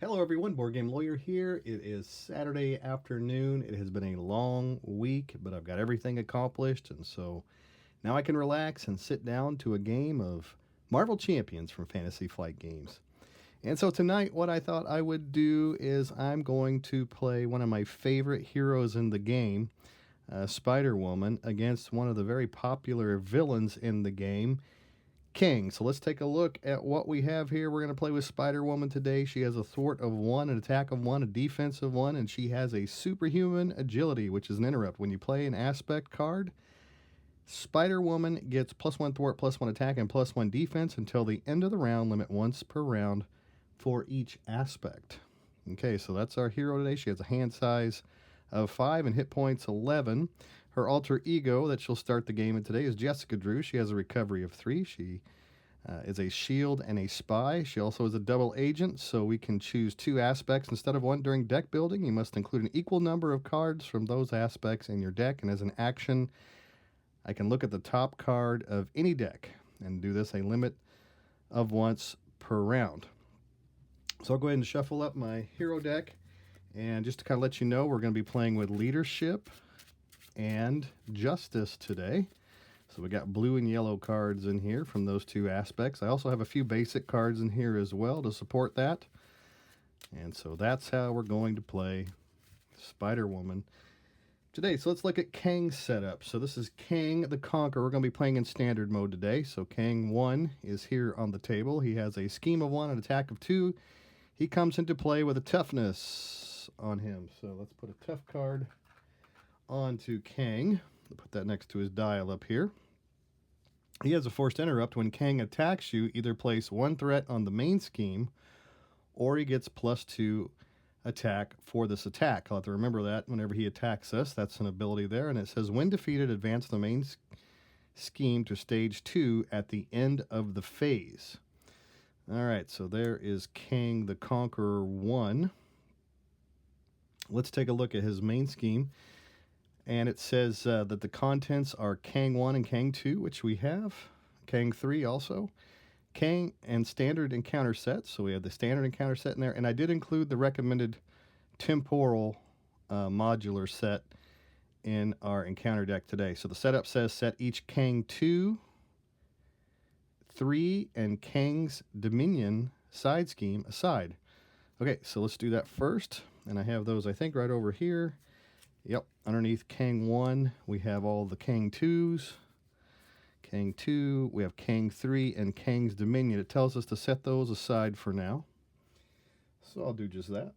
Hello, everyone. Board Game Lawyer here. It is Saturday afternoon. It has been a long week, but I've got everything accomplished, and so now I can relax and sit down to a game of Marvel Champions from Fantasy Flight Games. And so tonight, what I thought I would do is I'm going to play one of my favorite heroes in the game, Spider Woman, against one of the very popular villains in the game, King. So let's take a look at what we have here. We're going to play with Spider Woman today. She has a thwart of 1, an attack of 1, a defense of 1, and she has a superhuman agility, which is an interrupt. When you play an aspect card, Spider Woman gets +1 thwart, +1 attack, and +1 defense until the end of the round, limit once per round for each aspect. Okay, so that's our hero today. She has a hand size of 5 and hit points 11. Her alter ego that she'll start the game in today is Jessica Drew. She has a recovery of 3. She is a shield and a spy. She also is a double agent, so we can choose 2 aspects instead of 1 during deck building. You must include an equal number of cards from those aspects in your deck, and as an action, I can look at the top card of any deck and do this a limit of once per round. So I'll go ahead and shuffle up my hero deck, and just to kind of let you know, we're going to be playing with leadership and justice today. So we got blue and yellow cards in here from those 2 aspects. I also have a few basic cards in here as well to support that. And so that's how we're going to play Spider Woman today. So let's look at Kang's setup. So this is Kang the Conqueror. We're going to be playing in standard mode today. So Kang 1 is here on the table. He has a scheme of 1, an attack of 2. He comes into play with a toughness on him. So let's put a tough card onto Kang. I'll put that next to his dial up here. He has a forced interrupt. When Kang attacks you, either place 1 threat on the main scheme, or he gets +2 attack for this attack. I'll have to remember that whenever he attacks us. That's an ability there. And it says, when defeated, advance the main scheme to stage 2 at the end of the phase. All right, so there is Kang the Conqueror 1. Let's take a look at his main scheme. And it says that the contents are Kang 1 and Kang 2, which we have. Kang 3 also. Kang and standard encounter sets. So we have the standard encounter set in there. And I did include the recommended temporal modular set in our encounter deck today. So the setup says set each Kang 2, 3, and Kang's Dominion side scheme aside. Okay, so let's do that first. And I have those, I think, right over here. Yep, underneath Kang 1, we have all the Kang 2s. Kang 2, we have Kang 3, and Kang's Dominion. It tells us to set those aside for now. So I'll do just that.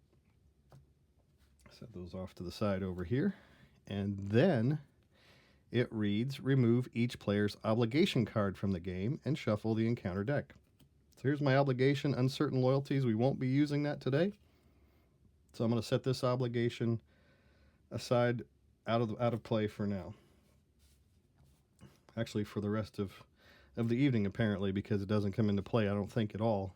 Set those off to the side over here. And then it reads, remove each player's obligation card from the game and shuffle the encounter deck. So here's my obligation, uncertain loyalties. We won't be using that today. So I'm going to set this obligation aside out of play for now. Actually, for the rest of the evening, apparently, because it doesn't come into play, I don't think, at all.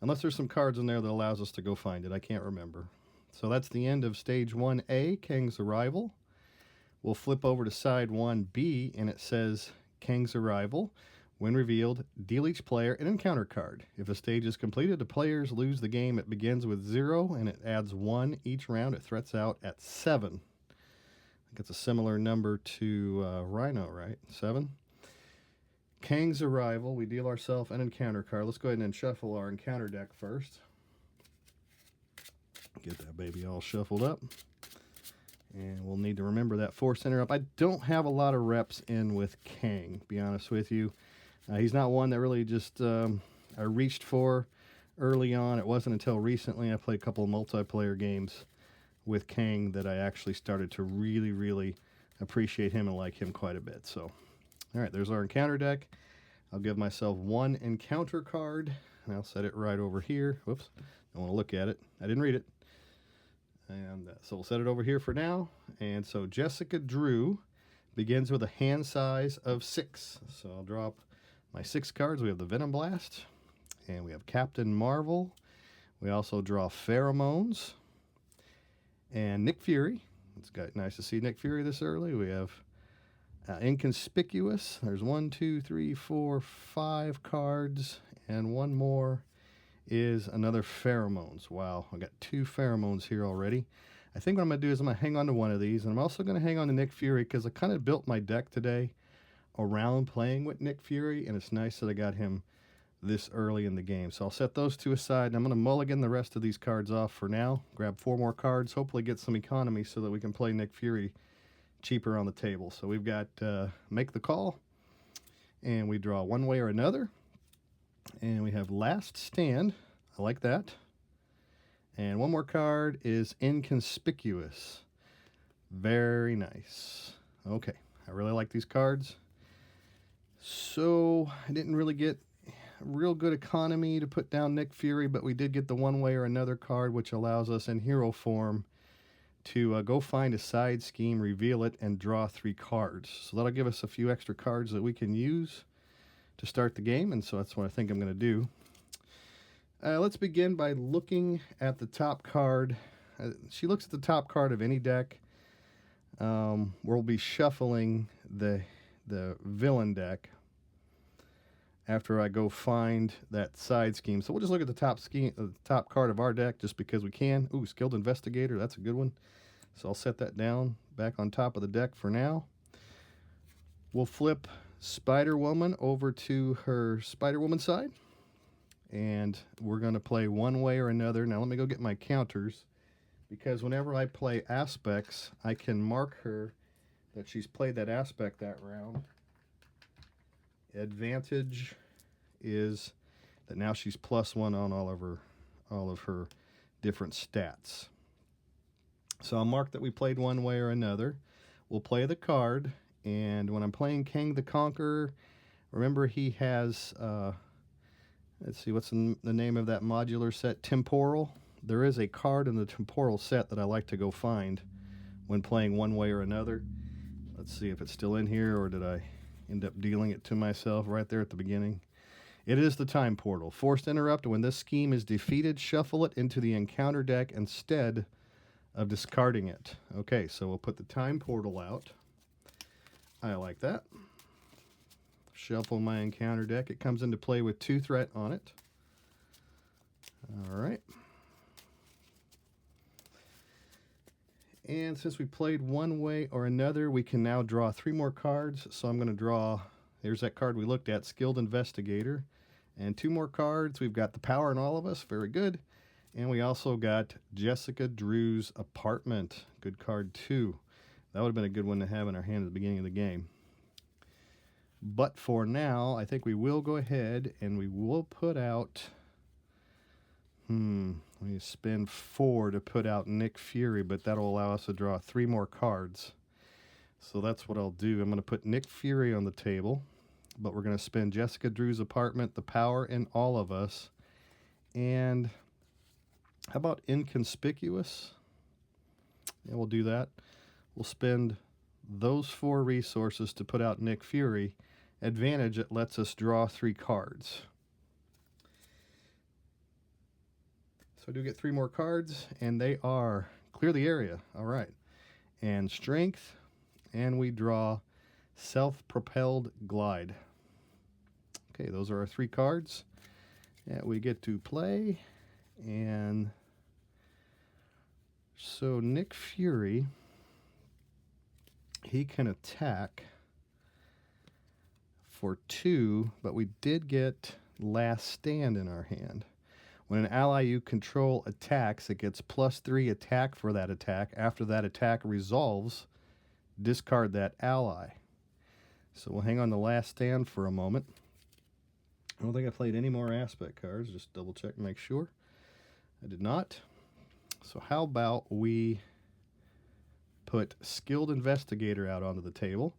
Unless there's some cards in there that allows us to go find it. I can't remember. So that's the end of Stage 1A, Kang's Arrival. We'll flip over to Side 1B, and it says, Kang's Arrival. When revealed, deal each player an encounter card. If a stage is completed, the players lose the game. It begins with 0, and it adds 1 each round. It threats out at 7. I think it's a similar number to Rhino, right? 7. Kang's Arrival. We deal ourselves an encounter card. Let's go ahead and shuffle our encounter deck first. Get that baby all shuffled up. And we'll need to remember that force interrupt. I don't have a lot of reps in with Kang, to be honest with you. He's not one that really just I reached for early on. It wasn't until recently I played a couple of multiplayer games with Kang that I actually started to really, really appreciate him and like him quite a bit. So, all right, there's our encounter deck. I'll give myself 1 encounter card, and I'll set it right over here. Whoops, don't want to look at it. I didn't read it. And so we'll set it over here for now. And so Jessica Drew begins with a hand size of 6. So I'll drop my 6 cards. We have the Venom Blast, and we have Captain Marvel. We also draw Pheromones and Nick Fury. It's nice to see Nick Fury this early. We have Inconspicuous. There's 1, 2, 3, 4, 5 cards, and one more is another pheromones. Wow, I got 2 pheromones here already. I think what I'm going to do is I'm going to hang on to one of these, and I'm also going to hang on to Nick Fury because I kind of built my deck today around playing with Nick Fury, and it's nice that I got him this early in the game. So I'll set those 2 aside, and I'm going to mulligan the rest of these cards off for now. Grab 4 more cards, hopefully get some economy so that we can play Nick Fury cheaper on the table. So we've got Make the Call, and we draw one way or another. And we have Last Stand. I like that. And one more card is Inconspicuous. Very nice. Okay, I really like these cards. So I didn't really get real good economy to put down Nick Fury, but we did get the one way or another card, which allows us in hero form to go find a side scheme, reveal it, and draw 3 cards. So that'll give us a few extra cards that we can use to start the game, and so that's what I think I'm going to do. Let's begin by looking at the top card. She looks at the top card of any deck. We'll be shuffling the villain deck after I go find that side scheme. So we'll just look at the top card of our deck just because we can. Ooh, Skilled Investigator, that's a good one. So I'll set that down back on top of the deck for now. We'll flip Spider-Woman over to her Spider-Woman side, and we're going to play one way or another. Now let me go get my counters, because whenever I play aspects, I can mark her that she's played that aspect that round. Advantage is that now she's +1 on all of her different stats. So I'll mark that we played one way or another. We'll play the card. And when I'm playing Kang the Conqueror, remember he has, let's see, what's the name of that modular set? Temporal. There is a card in the Temporal set that I like to go find when playing one way or another. Let's see if it's still in here, or did I end up dealing it to myself right there at the beginning. It is the Time Portal. Forced Interrupt. When this scheme is defeated, shuffle it into the encounter deck instead of discarding it. Okay, so we'll put the Time Portal out. I like that. Shuffle my encounter deck. It comes into play with 2 threat on it. All right. And since we played one way or another, we can now draw 3 more cards. So I'm going to draw, here's that card we looked at, Skilled Investigator. And 2 more cards. We've got the Power in All of Us. Very good. And we also got Jessica Drew's Apartment. Good card too. That would have been a good one to have in our hand at the beginning of the game. But for now, I think we will go ahead and we will put out... let me spend 4 to put out Nick Fury, but that'll allow us to draw 3 more cards. So that's what I'll do. I'm going to put Nick Fury on the table, but we're going to spend Jessica Drew's Apartment, the Power in All of Us, and how about Inconspicuous? Yeah, we'll do that. We'll spend those 4 resources to put out Nick Fury. Advantage, it lets us draw 3 cards. So I do get 3 more cards, and they are Clear the Area. All right. And Strength, and we draw Self-Propelled Glide. Okay, those are our 3 cards that we get to play. And so Nick Fury, he can attack for 2, but we did get Last Stand in our hand. When an ally you control attacks, it gets +3 attack for that attack. After that attack resolves, discard that ally. So we'll hang on the Last Stand for a moment. I don't think I played any more aspect cards. Just double check and make sure. I did not. So how about we put Skilled Investigator out onto the table,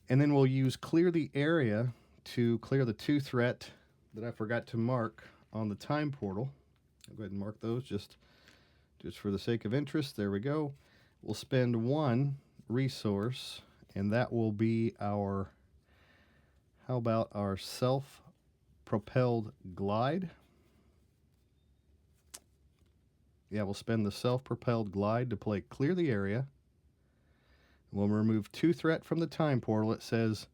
and then we'll use Clear the Area to clear the 2 threat that I forgot to mark on the Time Portal. I'll go ahead and mark those just for the sake of interest. There we go. We'll spend 1 resource, and that will be our, how about our Self-Propelled Glide? Yeah, we'll spend the Self-Propelled Glide to play Clear the Area. We'll remove 2 threat from the Time Portal. It says,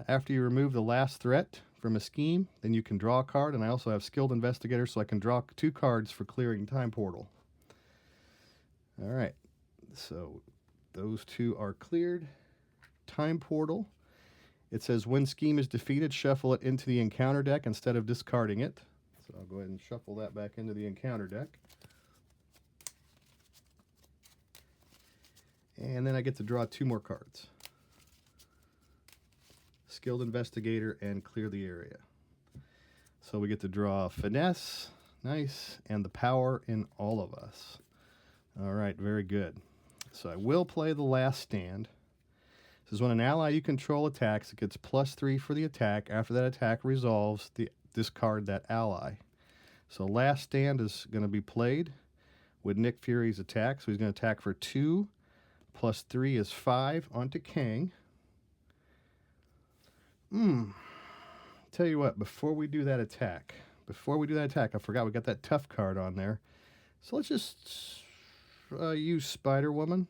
after you remove the last threat from a scheme, then you can draw a card, and I also have Skilled Investigator, so I can draw 2 cards for clearing Time Portal. All right, so those 2 are cleared. Time Portal. It says when scheme is defeated, shuffle it into the encounter deck instead of discarding it. So I'll go ahead and shuffle that back into the encounter deck. And then I get to draw 2 more cards. Skilled Investigator and Clear the Area. So we get to draw Finesse, nice, and the Power in All of Us. All right, very good. So I will play the Last Stand. This is when an ally you control attacks, it gets +3 for the attack. After that attack resolves, discard that ally. So Last Stand is going to be played with Nick Fury's attack. So he's going to attack for 2, +3 is 5 onto Kang. Tell you what, before we do that attack, I forgot we got that tough card on there. So let's just use Spider-Woman,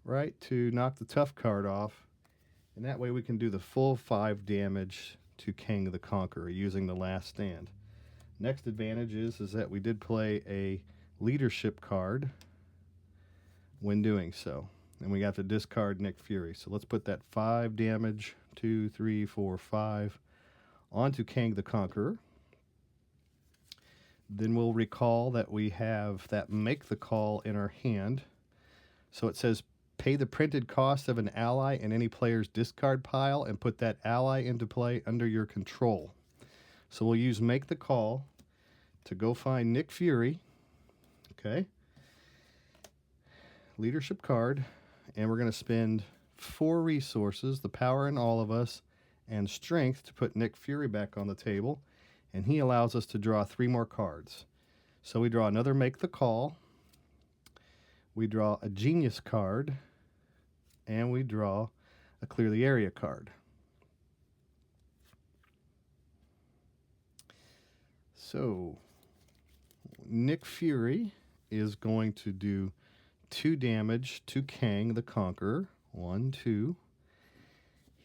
right, to knock the tough card off. And that way we can do the full 5 damage to Kang the Conqueror using the Last Stand. Next advantage is that we did play a leadership card when doing so. And we got to discard Nick Fury. So let's put that 5 damage, 2, 3, 4, 5, onto Kang the Conqueror. Then we'll recall that we have that Make the Call in our hand. So it says pay the printed cost of an ally in any player's discard pile and put that ally into play under your control. So we'll use Make the Call to go find Nick Fury. Okay. Leadership card. And we're going to spend 4 resources, the Power in All of Us, and Strength to put Nick Fury back on the table. And he allows us to draw 3 more cards. So we draw another Make the Call. We draw a Genius card. And we draw a Clear the Area card. So Nick Fury is going to do 2 damage to Kang the Conqueror. 1, 2.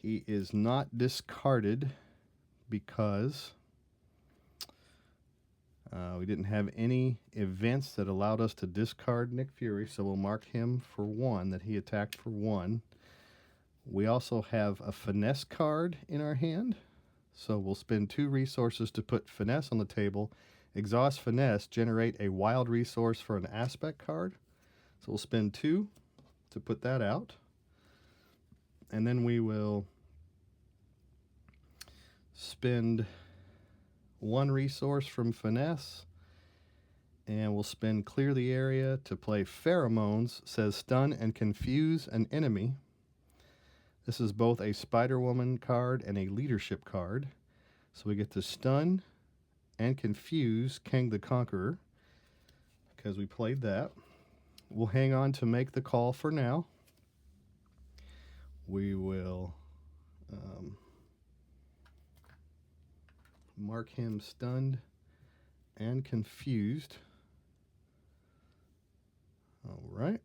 He is not discarded because we didn't have any events that allowed us to discard Nick Fury, so we'll mark him for 1, that he attacked for 1. We also have a Finesse card in our hand, so we'll spend 2 resources to put Finesse on the table. Exhaust Finesse, generate a wild resource for an aspect card. So we'll spend 2 to put that out. And then we will spend 1 resource from Finesse. And we'll spend Clear the Area to play Pheromones, says stun and confuse an enemy. This is both a Spider-Woman card and a leadership card. So we get to stun and confuse Kang the Conqueror because we played that. We'll hang on to Make the Call for now. We will mark him stunned and confused. All right.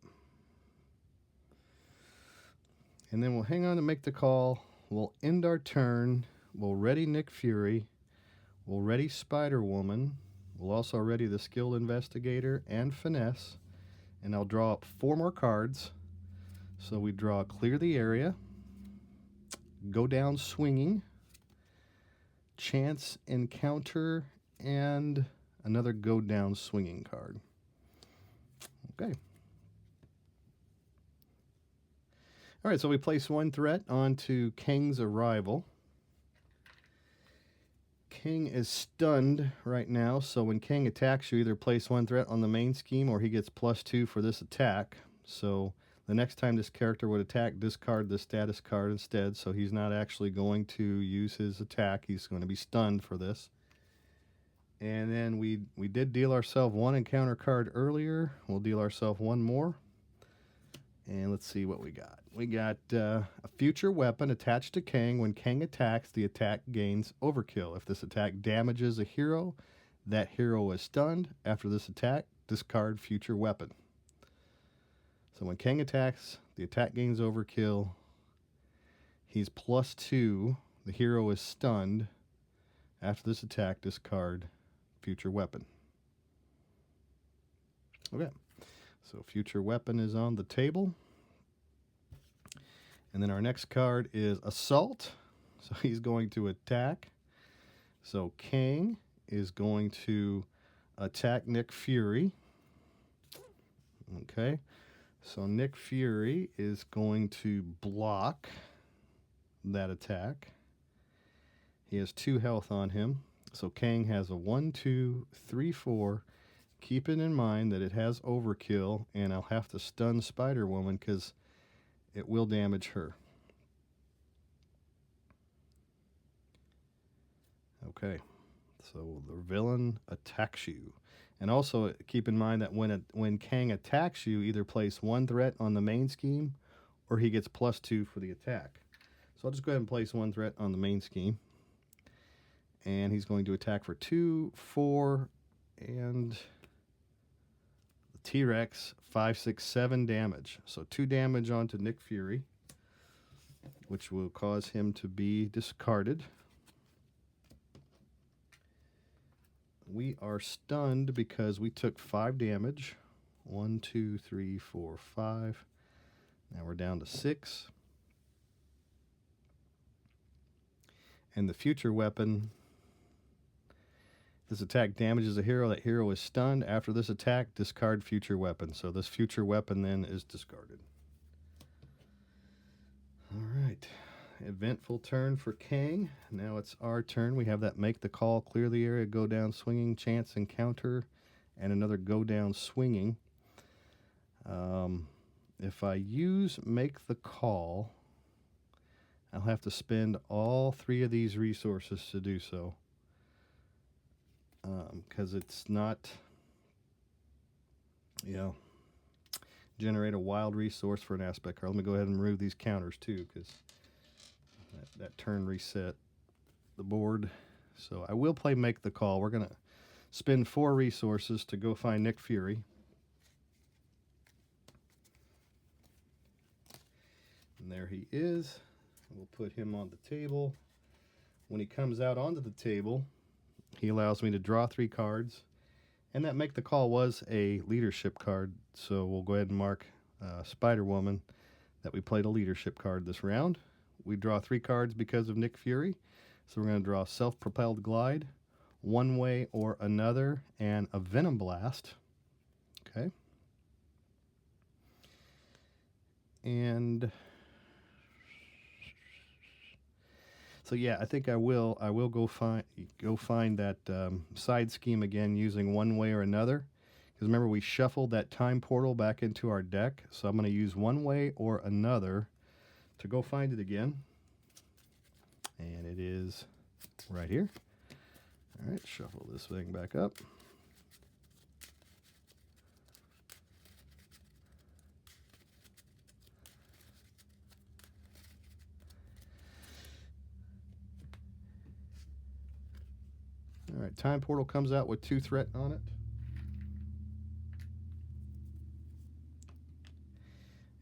And then we'll hang on to Make the Call. We'll end our turn. We'll ready Nick Fury. We'll ready Spider-Woman. We'll also ready the Skilled Investigator and Finesse. And I'll draw up 4 more cards. So we draw Clear the Area, Go Down Swinging, Chance Encounter, and another Go Down Swinging card. Okay. All right, so we place 1 threat onto Kang's arrival. Kang is stunned right now, so when Kang attacks, you either place 1 threat on the main scheme or he gets +2 for this attack. So the next time this character would attack, discard the status card instead, so he's not actually going to use his attack. He's going to be stunned for this. And then we did deal ourselves 1 encounter card earlier. We'll deal ourselves 1 more. And let's see what we got. We got a future weapon attached to Kang. When Kang attacks, the attack gains overkill. If this attack damages a hero, that hero is stunned. After this attack, discard future weapon. So when Kang attacks, the attack gains overkill. He's +2. The hero is stunned. After this attack, discard future weapon. Okay, so future weapon is on the table. And then our next card is Assault. So he's going to attack. So Kang is going to attack Nick Fury. Okay, so Nick Fury is going to block that attack. He has 2 health on him. So Kang has a 1, 2, 3, 4. Keeping in mind that it has overkill, and I'll have to stun Spider-Woman because it will damage her. Okay, so the villain attacks you. And also keep in mind that when Kang attacks you, either place 1 threat on the main scheme or he gets +2 for the attack. So I'll just go ahead and place 1 threat on the main scheme. And he's going to attack for 2, 4, and the T-Rex 5, 6, 7 damage. So 2 damage onto Nick Fury, which will cause him to be discarded. We are stunned because we took 5 damage. 1, 2, 3, 4, 5. Now we're down to 6. And the future weapon, this attack damages a hero. That hero is stunned. After this attack, discard future weapon. So this future weapon then is discarded. All right. Eventful turn for Kang. Now it's our turn. We have that make the call, clear the area, go down swinging, chance encounter, and another go down swinging. If I use make the call, I'll have to spend all 3 of these resources to do so. Because it's not, generate a wild resource for an aspect card. Let me go ahead and remove these counters too, because that turn reset the board. So I will play make the call. We're going to spend 4 resources to go find Nick Fury. And there he is. We'll put him on the table. When he comes out onto the table, he allows me to draw 3 cards. And that make the call was a leadership card. So we'll go ahead and mark Spider-Woman that we played a leadership card this round. We draw 3 cards because of Nick Fury. So we're going to draw Self-Propelled Glide, One Way or Another, and a Venom Blast. Okay. And so yeah, I think I will go find that side scheme again using One Way or Another. Because remember, we shuffled that time portal back into our deck. So I'm going to use One Way or Another to go find it again. And it is right here. All right, shuffle this thing back up. All right, time portal comes out with 2 threat on it.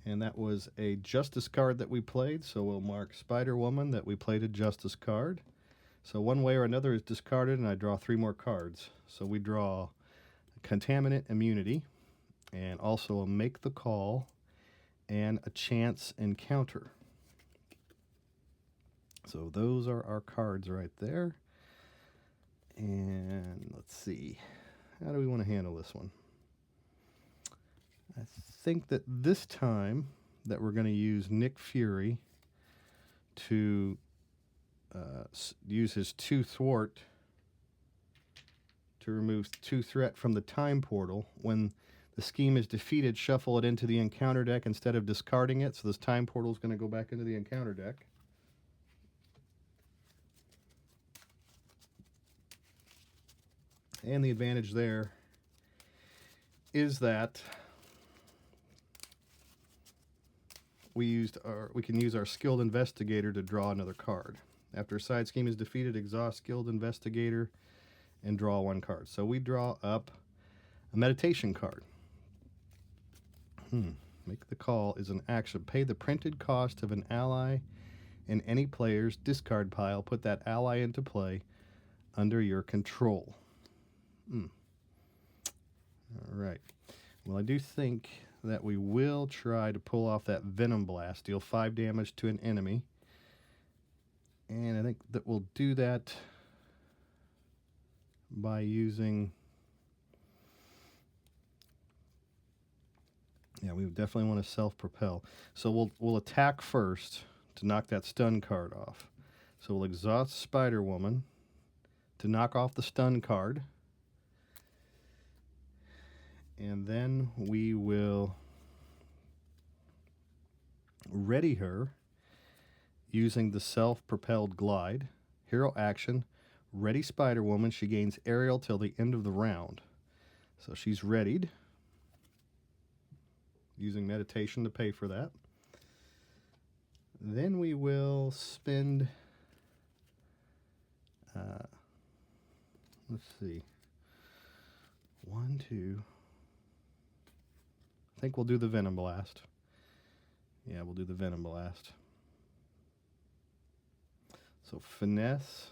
And that was a Justice card that we played, so we'll mark Spider-Woman that we played a Justice card. So One Way or Another is discarded, and I draw 3 more cards. So we draw Contaminant Immunity, and also a Make the Call, and a Chance Encounter. So those are our cards right there. And let's see, how do we want to handle this one? I think that this time that we're going to use Nick Fury to use his 2 thwart to remove 2 threat from the time portal. When the scheme is defeated, shuffle it into the encounter deck instead of discarding it. So this time portal is going to go back into the encounter deck. And the advantage there is that we can use our Skilled Investigator to draw another card. After a side scheme is defeated, exhaust Skilled Investigator and draw 1 card. So we draw up a Meditation card. Make the Call is an action. Pay the printed cost of an ally in any player's discard pile. Put that ally into play under your control. All right. Well, I do think that we will try to pull off that Venom Blast, deal 5 damage to an enemy. And I think that we'll do that by using... Yeah, we definitely want to self-propel. So we'll attack first to knock that stun card off. So we'll exhaust Spider-Woman to knock off the stun card. And then we will ready her using the self-propelled glide. Hero action, ready Spider-Woman. She gains aerial till the end of the round. So she's readied. Using meditation to pay for that. Then we will spend, let's see, 1, 2, I think we'll do the Venom Blast. Yeah, we'll do the Venom Blast. So finesse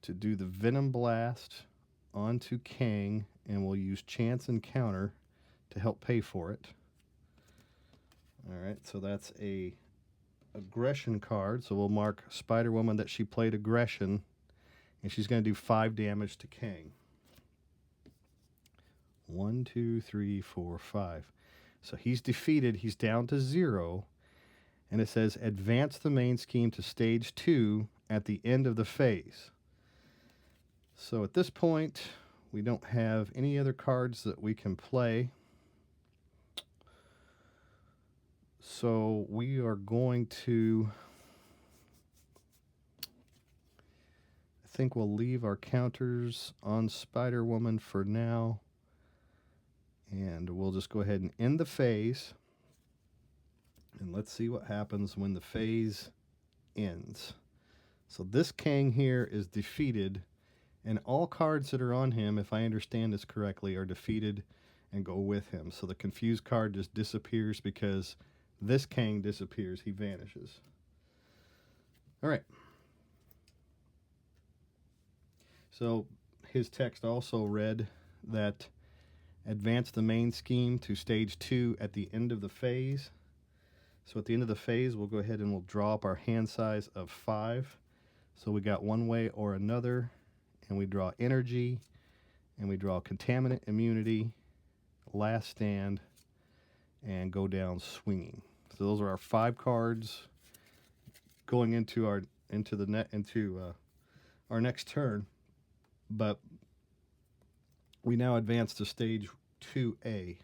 to do the Venom Blast onto Kang, and we'll use Chance Encounter to help pay for it. All right, so that's a aggression card. So we'll mark Spider-Woman that she played aggression, and she's going to do 5 damage to Kang. 1, 2, 3, 4, 5. So he's defeated. He's down to 0. And it says advance the main scheme to stage 2 at the end of the phase. So at this point, we don't have any other cards that we can play. So we are going to, I think we'll leave our counters on Spider-Woman for now. And we'll just go ahead and end the phase. And let's see what happens when the phase ends. So this Kang here is defeated, and all cards that are on him, if I understand this correctly, are defeated and go with him. So the confused card just disappears because this Kang disappears. He vanishes. All right. So his text also read that advance the main scheme to stage 2 at the end of the phase. So at the end of the phase, we'll go ahead and we'll draw up our hand size of 5. So we got one way or another, and we draw energy, and we draw contaminant immunity, last stand, and go down swinging. So those are our 5 cards going into our next turn. But we now advance to stage 2A.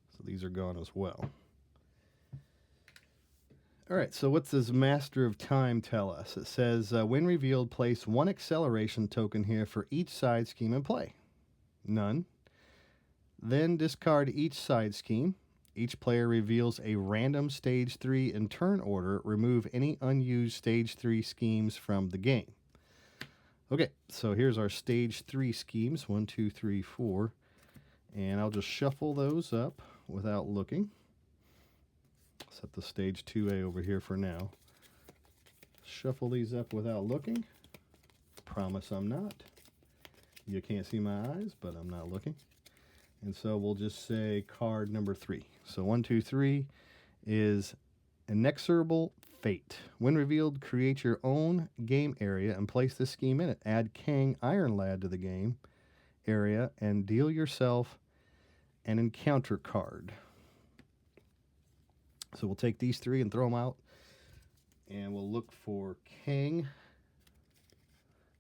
So these are gone as well. All right, so what does Master of Time tell us? It says, when revealed, place 1 acceleration token here for each side scheme in play. None. Then discard each side scheme. Each player reveals a random stage 3 in turn order. Remove any unused stage 3 schemes from the game. Okay, so here's our stage 3 schemes, 1, 2, 3, 4. And I'll just shuffle those up without looking. Set the stage 2A over here for now. Shuffle these up without looking. Promise I'm not. You can't see my eyes, but I'm not looking. And so we'll just say card number 3. So 1, 2, 3 is Inexorable Fate. When revealed, create your own game area and place this scheme in it. Add Kang Iron Lad to the game area and deal yourself an encounter card. So we'll take these 3 and throw them out. And we'll look for Kang,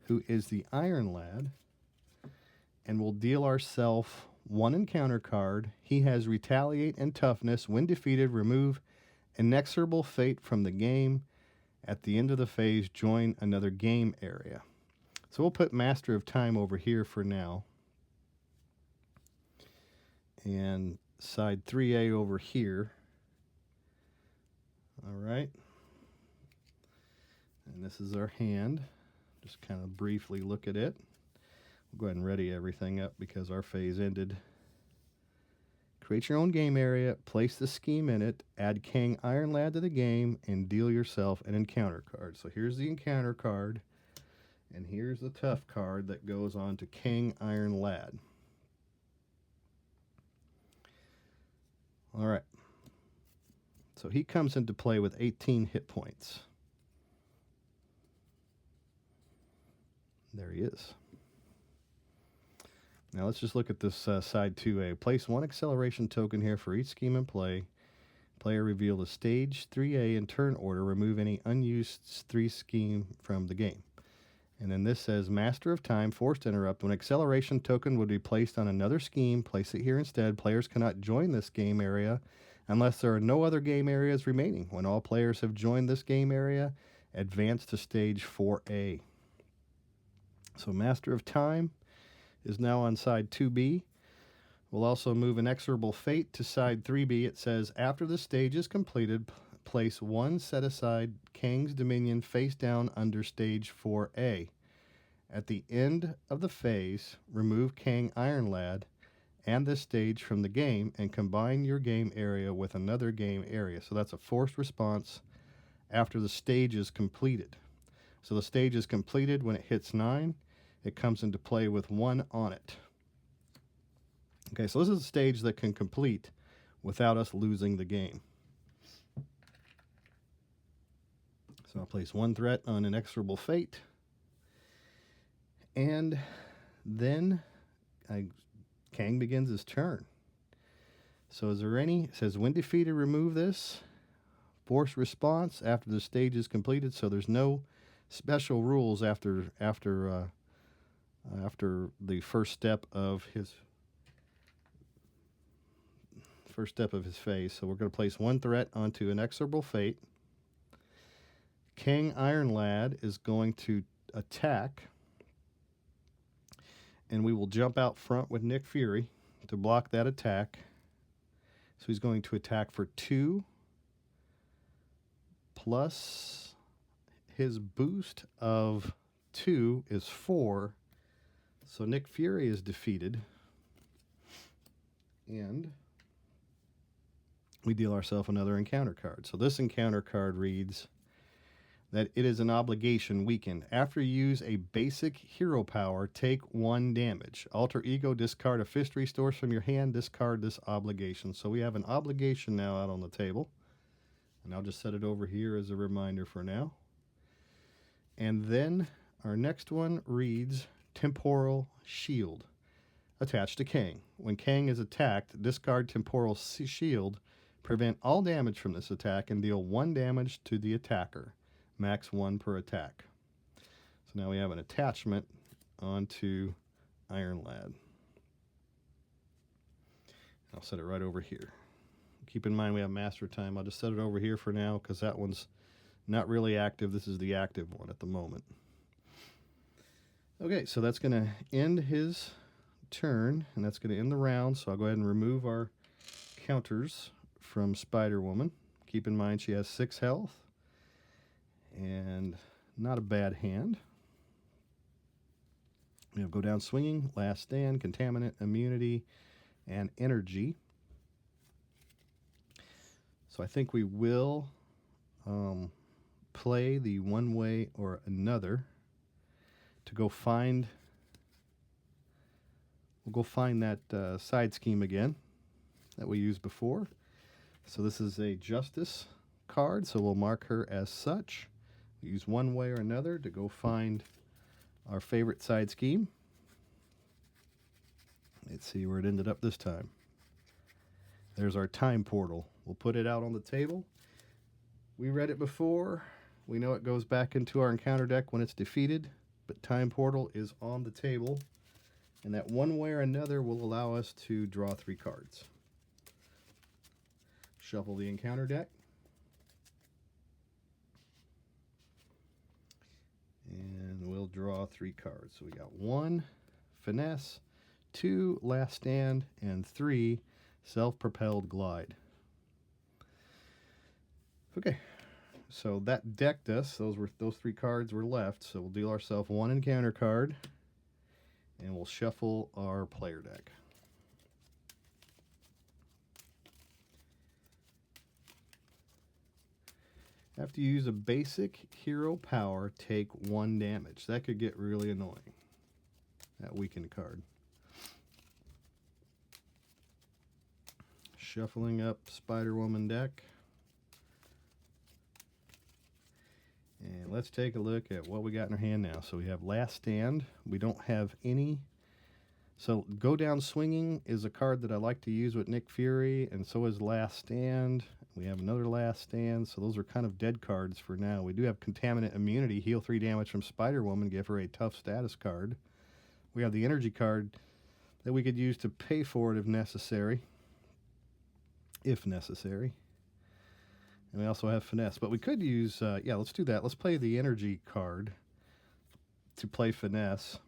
who is the Iron Lad. And we'll deal ourselves 1 encounter card. He has Retaliate and Toughness. When defeated, remove Inexorable Fate from the game. At the end of the phase, join another game area. So we'll put Master of Time over here for now. And side 3A over here. All right. And this is our hand. Just kind of briefly look at it. We'll go ahead and ready everything up because our phase ended. Create your own game area, place the scheme in it, add Kang Iron Lad to the game, and deal yourself an encounter card. So here's the encounter card. And here's the tough card that goes on to King Iron Lad. All right. So he comes into play with 18 hit points. There he is. Now let's just look at this side 2A. Place 1 acceleration token here for each scheme in play. Player reveal the stage 3A in turn order. Remove any unused 3 scheme from the game. And then this says Master of Time, forced interrupt. When acceleration token would be placed on another scheme, place it here instead. Players cannot join this game area unless there are no other game areas remaining. When all players have joined this game area, advance to stage 4A. So Master of Time is now on side 2B. We'll also move Inexorable Fate to side 3B. It says, after the stage is completed, place 1 set-aside Kang's Dominion face down under stage 4A. At the end of the phase, remove Kang Iron Lad and this stage from the game and combine your game area with another game area. So that's a forced response after the stage is completed. So the stage is completed when it hits 9. It comes into play with 1 on it. Okay, so this is a stage that can complete without us losing the game. So I'll place 1 threat on Inexorable Fate. And then Kang begins his turn. So is there any? It says when defeated, remove this. Force response after the stage is completed. So there's no special rules after the first step of his phase. So we're going to place 1 threat onto Inexorable Fate. King Iron Lad is going to attack, and we will jump out front with Nick Fury to block that attack. So he's going to attack for 2 plus his boost of 2 is 4. So Nick Fury is defeated, and we deal ourselves another encounter card. So this encounter card reads that it is an obligation weakened. After you use a basic hero power, take 1 damage. Alter Ego, discard a fist resource from your hand, discard this obligation. So we have an obligation now out on the table. And I'll just set it over here as a reminder for now. And then our next one reads Temporal Shield. Attached to Kang. When Kang is attacked, discard Temporal Shield. Prevent all damage from this attack and deal 1 damage to the attacker. Max 1 per attack. So now we have an attachment onto Iron Lad. I'll set it right over here. Keep in mind we have Master Time. I'll just set it over here for now because that one's not really active. This is the active one at the moment. Okay, so that's going to end his turn, and that's going to end the round. So I'll go ahead and remove our counters from Spider-Woman. Keep in mind she has 6 health. And not a bad hand. We have Go Down Swinging, Last Stand, Contaminant, Immunity, and Energy. So I think we will play the One Way or Another to go find. We'll go find that side scheme again that we used before. So this is a Justice card, so we'll mark her as such. Use One Way or Another to go find our favorite side scheme. Let's see where it ended up this time. There's our time portal. We'll put it out on the table. We read it before. We know it goes back into our encounter deck when it's defeated, but time portal is on the table, and that One Way or Another will allow us to draw 3 cards. Shuffle the encounter deck. And we'll draw 3 cards. So we got 1, Finesse, 2, Last Stand, and 3, Self-Propelled Glide. Okay, so that decked us. Those 3 cards were left. So we'll deal ourselves 1 encounter card, and we'll shuffle our player deck. After you use a basic hero power, take 1 damage. That could get really annoying. That weakened card. Shuffling up Spider-Woman deck. And let's take a look at what we got in our hand now. So we have Last Stand. We don't have any. So Go Down Swinging is a card that I like to use with Nick Fury, and so is Last Stand. We have another Last Stand, so those are kind of dead cards for now. We do have Contaminant Immunity, heal 3 damage from Spider-Woman, give her a tough status card. We have the Energy card that we could use to pay for it if necessary. If necessary. And we also have Finesse. But we could use, yeah, let's do that. Let's play the Energy card to play Finesse.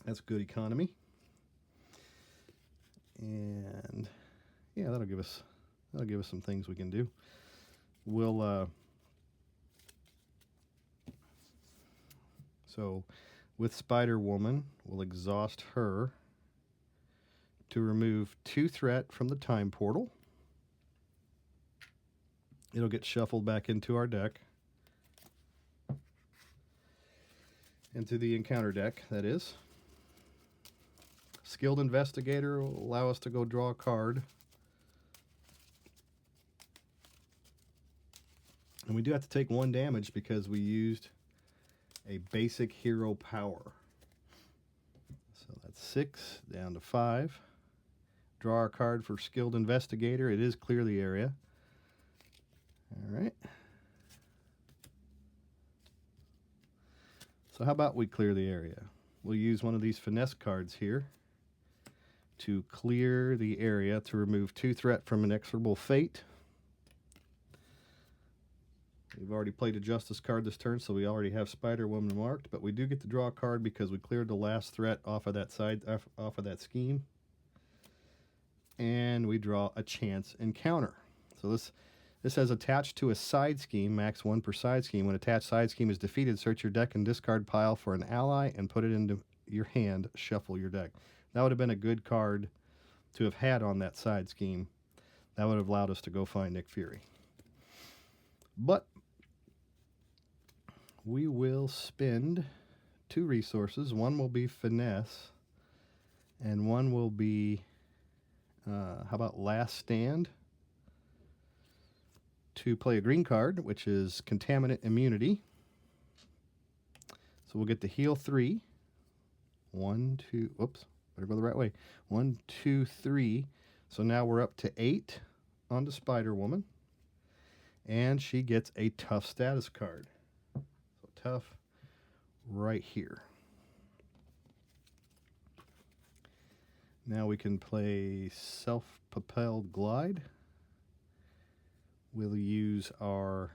That's good economy. And yeah, that'll give us some things we can do. We'll so with Spider-Woman, we'll exhaust her to remove 2 threat from the time portal. It'll get shuffled back into our deck. Into the encounter deck, that is. Skilled Investigator will allow us to go draw a card. And we do have to take 1 damage because we used a basic hero power. So that's 6 down to 5. Draw our card for Skilled Investigator. It is clear the area. All right. So how about we clear the area? We'll use one of these Finesse cards here to clear the area to remove 2 threat from Inexorable Fate. We've already played a Justice card this turn, so we already have Spider-Woman marked, but we do get to draw a card because we cleared the last threat off of that side, off of that scheme. And we draw a Chance Encounter. So this has attached to a side scheme, max 1 per side scheme. When attached side scheme is defeated, search your deck and discard pile for an ally and put it into your hand, shuffle your deck. That would have been a good card to have had on that side scheme. That would have allowed us to go find Nick Fury. But we will spend 2 resources. One will be Finesse, and one will be, how about Last Stand? To play a green card, which is Contaminant Immunity. So we'll get to heal 3. 1, 2, whoops, better go the right way. 1, 2, 3. So now we're up to 8 onto Spider-Woman. And she gets a tough status card. So tough right here. Now we can play Self-Propelled Glide. We'll use our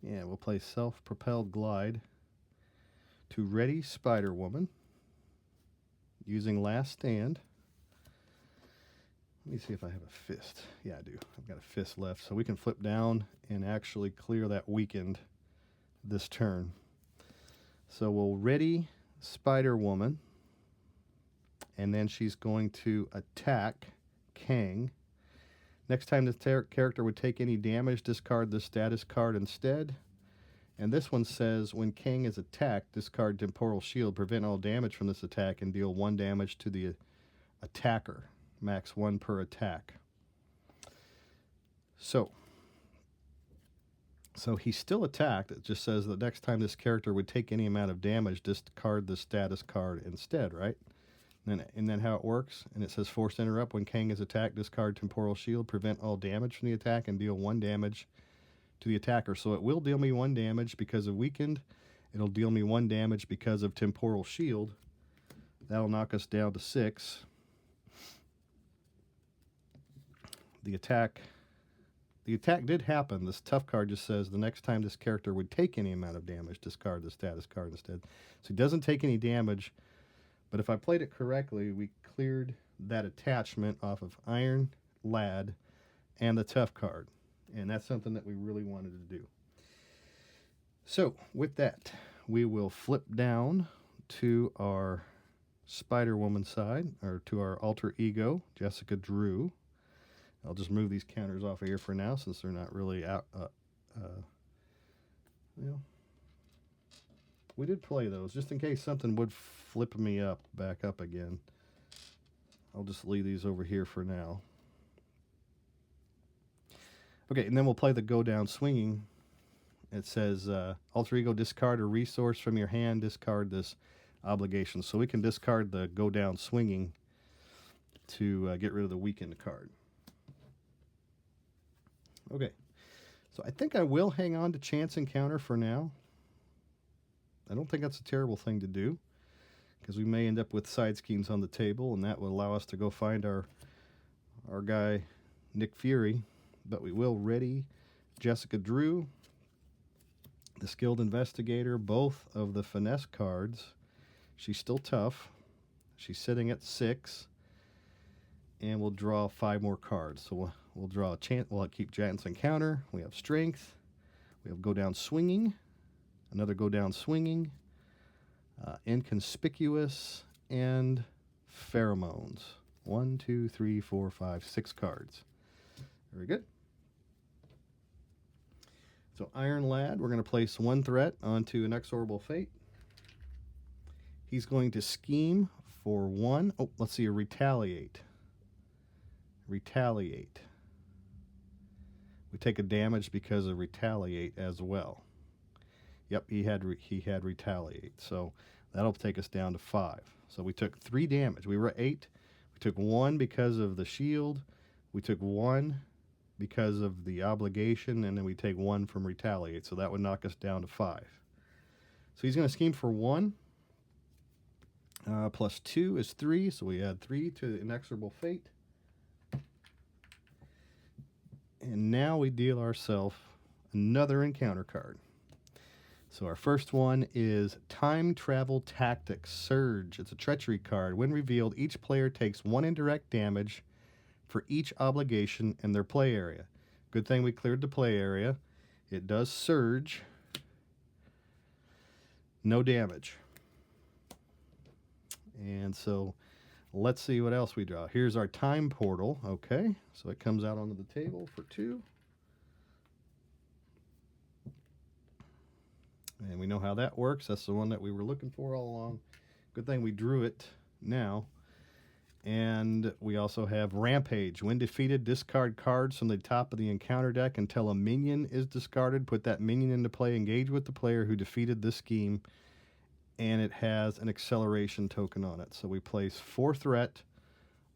we'll play Self-Propelled Glide to ready Spider-Woman using Last Stand. Let me see if I have a fist. Yeah, I do. I've got a fist left, so we can flip down and actually clear that weakened this turn. So we'll ready Spider-Woman. And then she's going to attack Kang. Next time this character would take any damage, discard the status card instead. And this one says, when Kang is attacked, discard Temporal Shield, prevent all damage from this attack, and deal 1 damage to the attacker. Max 1 per attack. So he's still attacked. It just says that next time this character would take any amount of damage, discard the status card instead, right? And then how it works, and it says force interrupt. When Kang is attacked, discard Temporal Shield, prevent all damage from the attack, and deal 1 damage to the attacker. So it will deal me 1 damage because of weakened. It'll deal me 1 damage because of Temporal Shield. That'll knock us down to 6. The attack did happen. This tough card just says the next time this character would take any amount of damage, discard the status card instead. So he doesn't take any damage. But if I played it correctly, we cleared that attachment off of Iron Lad and the tough card. And that's something that we really wanted to do. So with that, we will flip down to our Spider-Woman side, or to our alter ego, Jessica Drew. I'll just move these counters off of here for now since they're not really out. You know, we did play those just in case something would flip me back up again. I'll just leave these over here for now. Okay, and then we'll play the Go Down Swinging. It says, alter ego, discard a resource from your hand, discard this obligation. So we can discard the Go Down Swinging to get rid of the weakened card. Okay, so I think I will hang on to Chance Encounter for now. I don't think that's a terrible thing to do, because we may end up with side schemes on the table, and that will allow us to go find our guy, Nick Fury. But we will ready Jessica Drew, the Skilled Investigator, both of the Finesse cards. She's still tough. She's sitting at 6. And we'll draw 5 more cards. So we'll draw a chance. We'll keep Chance Encounter. We have Strength. We have Go Down Swinging. Another Go Down Swinging. Inconspicuous. And Pheromones. 1, 2, 3, 4, 5, 6 cards. Very good. So Iron Lad, we're going to place 1 threat onto Inexorable Fate. He's going to scheme for 1. Oh, let's see, a Retaliate. Retaliate. We take a damage because of Retaliate as well. Yep, he had Retaliate. So that'll take us down to 5. So we took 3 damage. We were at 8. We took 1 because of the shield. We took 1 because of the obligation, and then we take 1 from Retaliate. So that would knock us down to 5. So he's going to scheme for 1. Plus 2 is 3, so we add 3 to the Inexorable Fate. And now we deal ourselves another encounter card. So our first one is Time Travel Tactics Surge. It's a treachery card. When revealed, each player takes 1 indirect damage for each obligation in their play area. Good thing we cleared the play area. It does surge. No damage. And so let's see what else we draw. Here's our Time Portal. Okay, so it comes out onto the table for 2. And we know how that works. That's the one that we were looking for all along. Good thing we drew it now. And we also have Rampage. When defeated, discard cards from the top of the encounter deck until a minion is discarded. Put that minion into play. Engage with the player who defeated this scheme. And it has an acceleration token on it. So we place 4 threat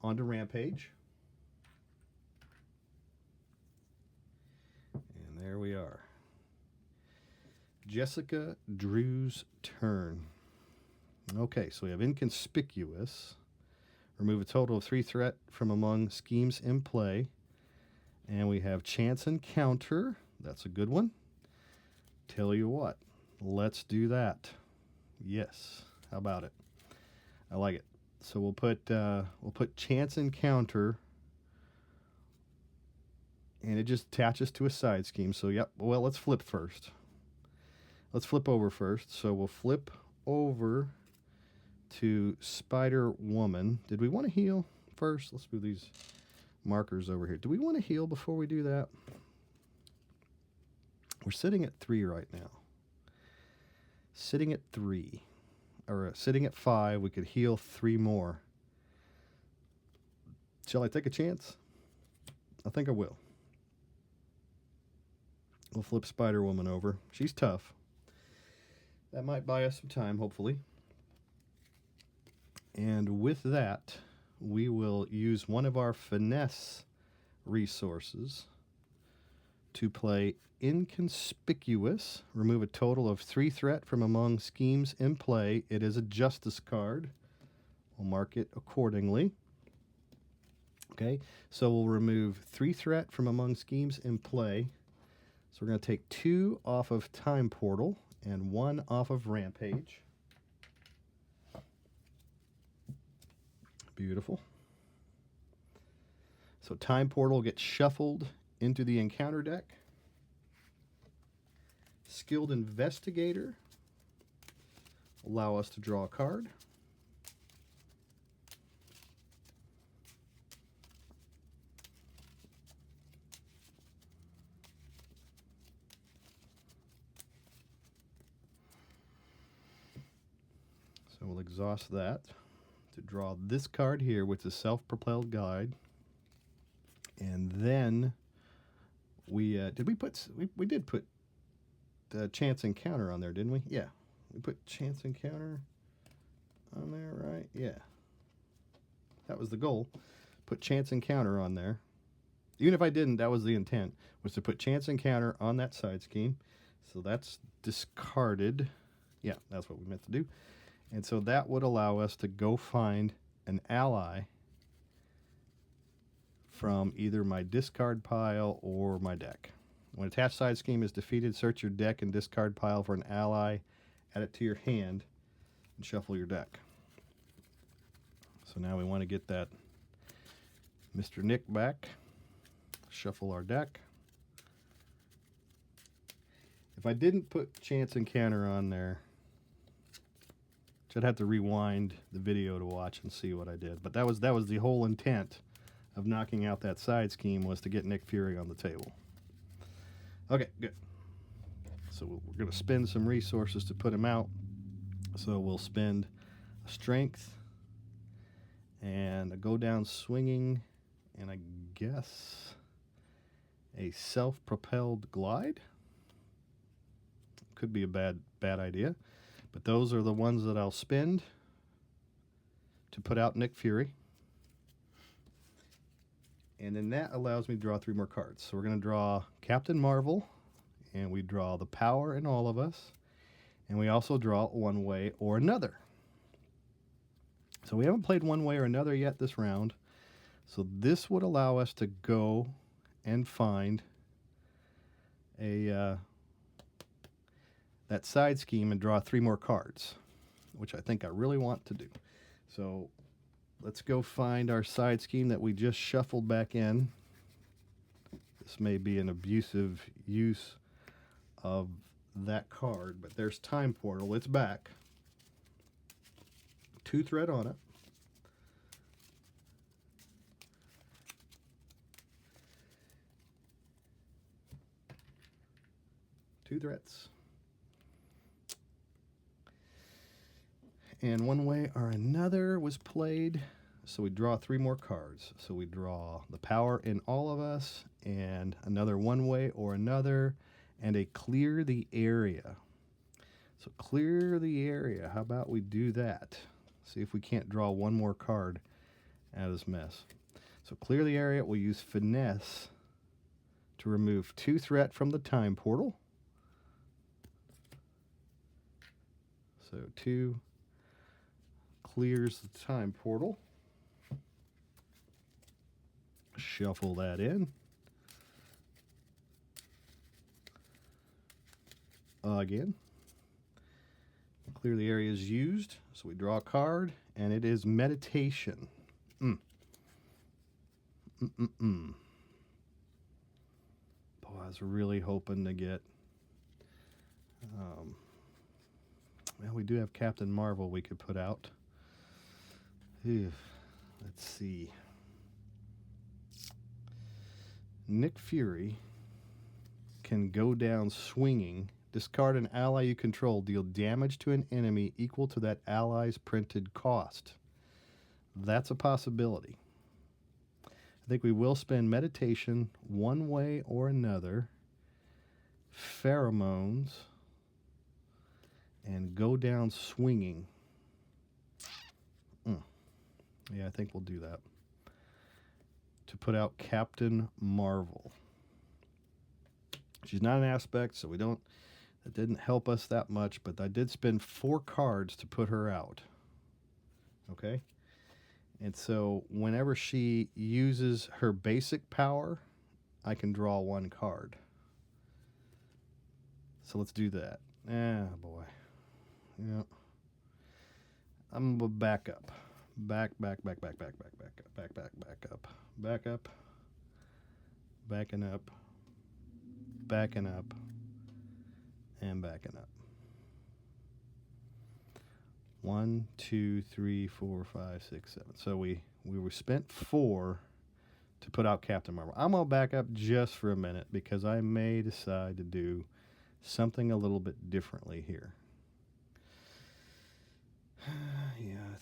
onto Rampage. And there we are. Jessica Drew's turn. Okay, so we have Inconspicuous. Remove a total of 3 threat from among schemes in play. And we have Chance Encounter. That's a good one. Tell you what, let's do that. Yes, how about it? I like it. So we'll put Chance Encounter, and it just attaches to a side scheme. So yep. Well, let's flip first. Let's flip over first. So we'll flip over to Spider-Woman. Did we want to heal first? Let's move these markers over here. Do we want to heal before we do that? We're sitting at 3 right now. Sitting at 3. Or sitting at 5. We could heal 3 more. Shall I take a chance? I think I will. We'll flip Spider-Woman over. She's tough. That might buy us some time, hopefully. And with that, we will use one of our finesse resources to play Inconspicuous. Remove a total of 3 threat from among schemes in play. It is a justice card. We'll mark it accordingly. Okay, so we'll remove 3 threat from among schemes in play. So we're going to take 2 off of Time Portal and 1 off of Rampage. Beautiful. So Time Portal gets shuffled into the encounter deck. Skilled Investigator. Allow us to draw a card. So we'll exhaust that to draw this card here, which is Self-Propelled Guide. And then we did put Chance Encounter on there, didn't we? Yeah. We put Chance Encounter on there, right? Yeah. That was the goal. Put Chance Encounter on there. Even if I didn't, that was the intent, was to put Chance Encounter on that side scheme. So that's discarded. Yeah, that's what we meant to do. And so that would allow us to go find an ally from either my discard pile or my deck. When attached side scheme is defeated, search your deck and discard pile for an ally, add it to your hand, and shuffle your deck. So now we want to get that Mr. Nick back. Shuffle our deck. If I didn't put Chance Encounter on there, I'd have to rewind the video to watch and see what I did. But that was the whole intent of knocking out that side scheme, was to get Nick Fury on the table. Okay, good. So we're going to spend some resources to put him out. So we'll spend a strength and a go down swinging, and I guess a self-propelled glide. Could be a bad idea. But those are the ones that I'll spend to put out Nick Fury. And then that allows me to draw 3 more cards. So we're going to draw Captain Marvel, and we draw the power in all of us, and we also draw One Way or Another. So we haven't played One Way or Another yet this round. So this would allow us to go and find that side scheme and draw 3 more cards, which I think I really want to do. So let's go find our side scheme that we just shuffled back in. This may be an abusive use of that card, but there's Time Portal. It's back. 2 threat on it. Two threats. And One Way or Another was played. So we draw 3 more cards. So we draw the power in all of us, and another One Way or Another, and a Clear the Area. So clear the area. How about we do that? See if we can't draw 1 more card out of this mess. So clear the area. We'll use Finesse to remove 2 threat from the Time Portal. So 2 clears the Time Portal. Shuffle that in. Again. Clear the area is used. So we draw a card, and it is Meditation. Boy, I was really hoping to get... well, we do have Captain Marvel we could put out. Let's see. Nick Fury can go down swinging. Discard an ally you control. Deal damage to an enemy equal to that ally's printed cost. That's a possibility. I think we will spend Meditation, One Way or Another, Pheromones, and go down swinging. Yeah, I think we'll do that. To put out Captain Marvel. She's not an aspect, so that didn't help us that much, but I did spend 4 cards to put her out. Okay? And so whenever she uses her basic power, I can draw 1 card. So let's do that. Boy. Yep. I'm gonna back up. Back up. Backing up. Backing up. And backing up. 1, 2, 3, 4, 5, 6, 7. So we were spent 4 to put out Captain Marvel. I'm gonna back up just for a minute because I may decide to do something a little bit differently here.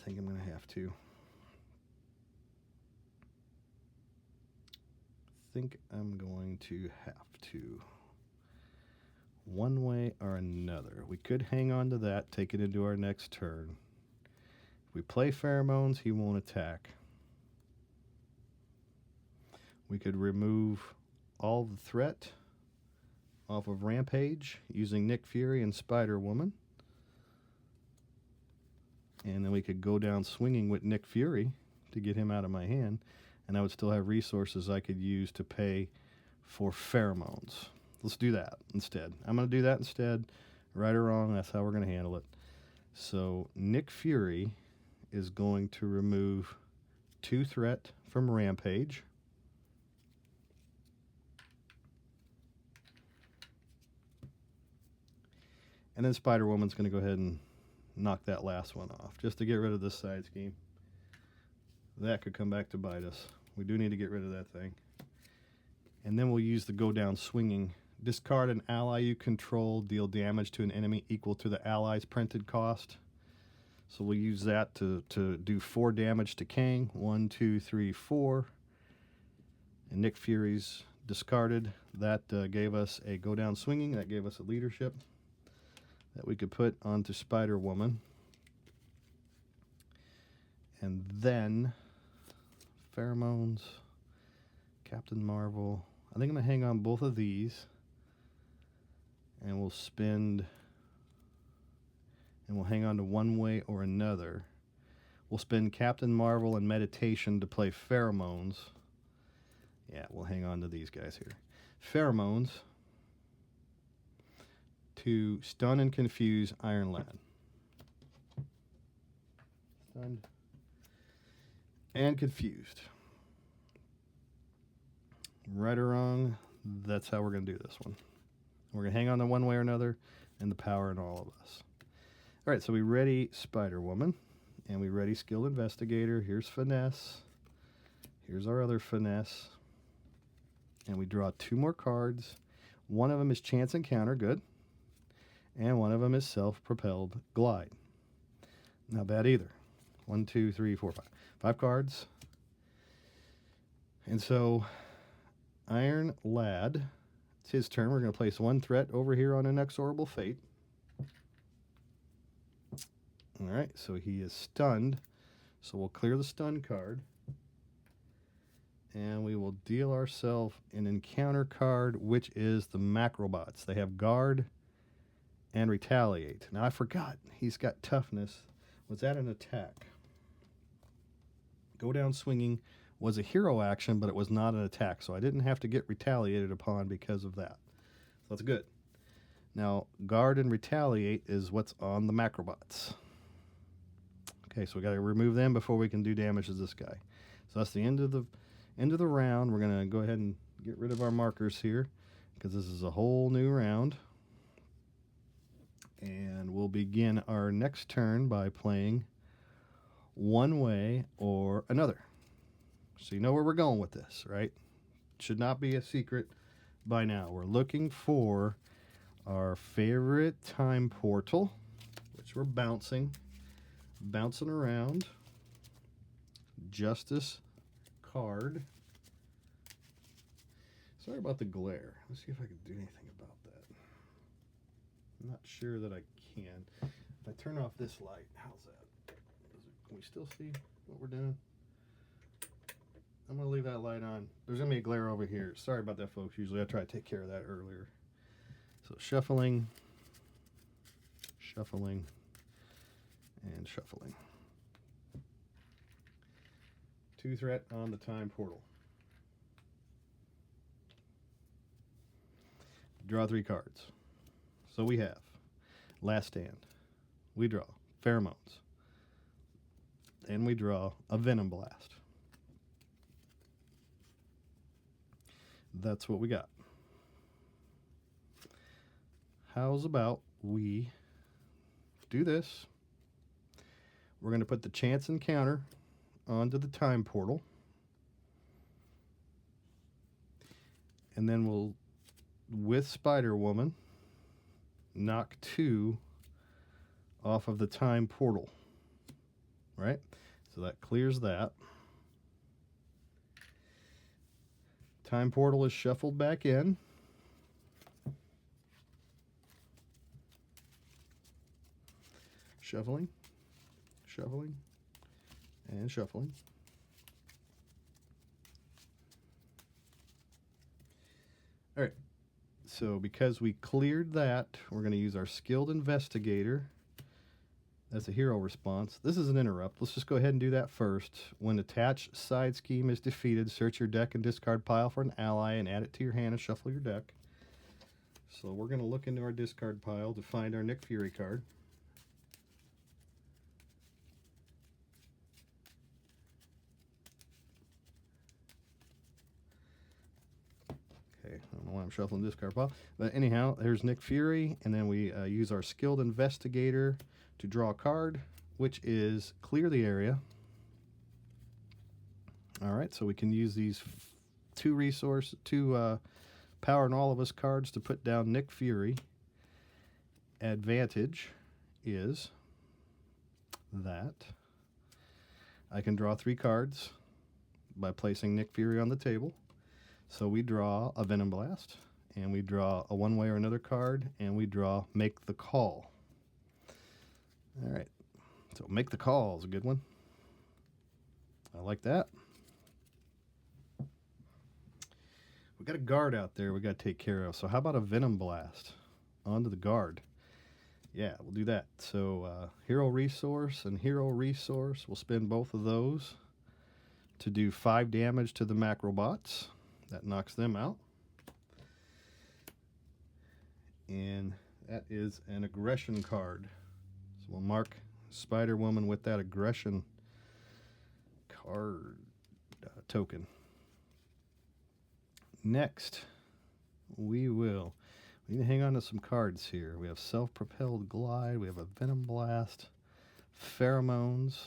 think I'm going to have to. One way or another. We could hang on to that, take it into our next turn. If we play pheromones, he won't attack. We could remove all the threat off of Rampage using Nick Fury and Spider-Woman. And then we could go down swinging with Nick Fury to get him out of my hand. And I would still have resources I could use to pay for pheromones. Let's do that instead. I'm going to do that instead. Right or wrong, that's how we're going to handle it. So Nick Fury is going to remove 2 threat from Rampage. And then Spider-Woman's going to go ahead and knock that last one off, just to get rid of this side scheme. That could come back to bite us. We do need to get rid of that thing. And then we'll use the go down swinging. Discard an ally you control, deal damage to an enemy equal to the ally's printed cost. So we'll use that to do 4 damage to Kang. 1, 2, 3, 4. And Nick Fury's discarded. That gave us a go down swinging. That gave us a leadership that we could put onto Spider-Woman. And then pheromones, Captain Marvel. I think I'm going to hang on both of these. And we'll spend, and we'll hang on to one way or another. We'll spend Captain Marvel and Meditation to play pheromones. Yeah, we'll hang on to these guys here. Pheromones to stun and confuse Iron Lad. Stunned and confused. Right or wrong, that's how we're going to do this one. We're going to hang on to one way or another, and the power in all of us. All right, so we ready Spider-Woman, and we ready Skilled Investigator. Here's Finesse. Here's our other Finesse. And we draw 2 more cards. One of them is Chance Encounter, good. And one of them is Self-Propelled Glide. Not bad either. 1, 2, 3, 4, 5. 5 cards. And so, Iron Lad... It's his turn. We're going to place 1 threat over here on Inexorable Fate. All right, so he is stunned. So we'll clear the stun card. And we will deal ourselves an encounter card, which is the Macrobots. They have Guard and Retaliate. Now, I forgot. He's got Toughness. Was that an attack? Go down swinging was a hero action, but it was not an attack, so I didn't have to get retaliated upon because of that. So that's good. Now, Guard and Retaliate is what's on the Macrobots. Okay, so we got to remove them before we can do damage to this guy. So that's the end of the round. We're going to go ahead and get rid of our markers here because this is a whole new round. And we'll begin our next turn by playing one way or another. So you know where we're going with this, right? Should not be a secret by now. We're looking for our favorite time portal, which we're bouncing around. Justice card. Sorry about the glare. Let's see if I can do anything about that. I'm not sure that I can. If I turn off this light, how's that? Can we still see what we're doing? I'm going to leave that light on. There's going to be a glare over here. Sorry about that, folks. Usually I try to take care of that earlier. So shuffling, and shuffling. 2 threat on the time portal. Draw 3 cards. So we have Last Stand. We draw Pheromones. And we draw a Venom Blast. That's what we got. How's about we do this? We're going to put the Chance Encounter onto the time portal. And then we'll, with Spider-Woman, knock 2 off of the time portal. right? So that clears that. Time portal is shuffled back in. Shuffling, shuffling, and shuffling. All right, so because we cleared that, we're going to use our Skilled Investigator. That's a hero response. This is an interrupt. Let's just go ahead and do that first. When attached side scheme is defeated, search your deck and discard pile for an ally and add it to your hand and shuffle your deck. So we're going to look into our discard pile to find our Nick Fury card. Okay, I don't know why I'm shuffling discard pile. But anyhow, there's Nick Fury, and then we use our Skilled Investigator to draw a card, which is Clear the Area. All right, so we can use these two Power and All of Us cards to put down Nick Fury. Advantage is that I can draw 3 cards by placing Nick Fury on the table. So we draw a Venom Blast, and we draw a one way or another card, and we draw Make the Call. All right, so Make the Call is a good one. I like that. We got a guard out there we got to take care of. So how about a Venom Blast onto the guard? Yeah, we'll do that. So Hero Resource and Hero Resource, we'll spend both of those to do 5 damage to the Macrobots. That knocks them out. And that is an aggression card. So we'll mark Spider-Woman with that aggression card token. Next, we need to hang on to some cards here. We have Self-Propelled Glide, we have a Venom Blast, Pheromones,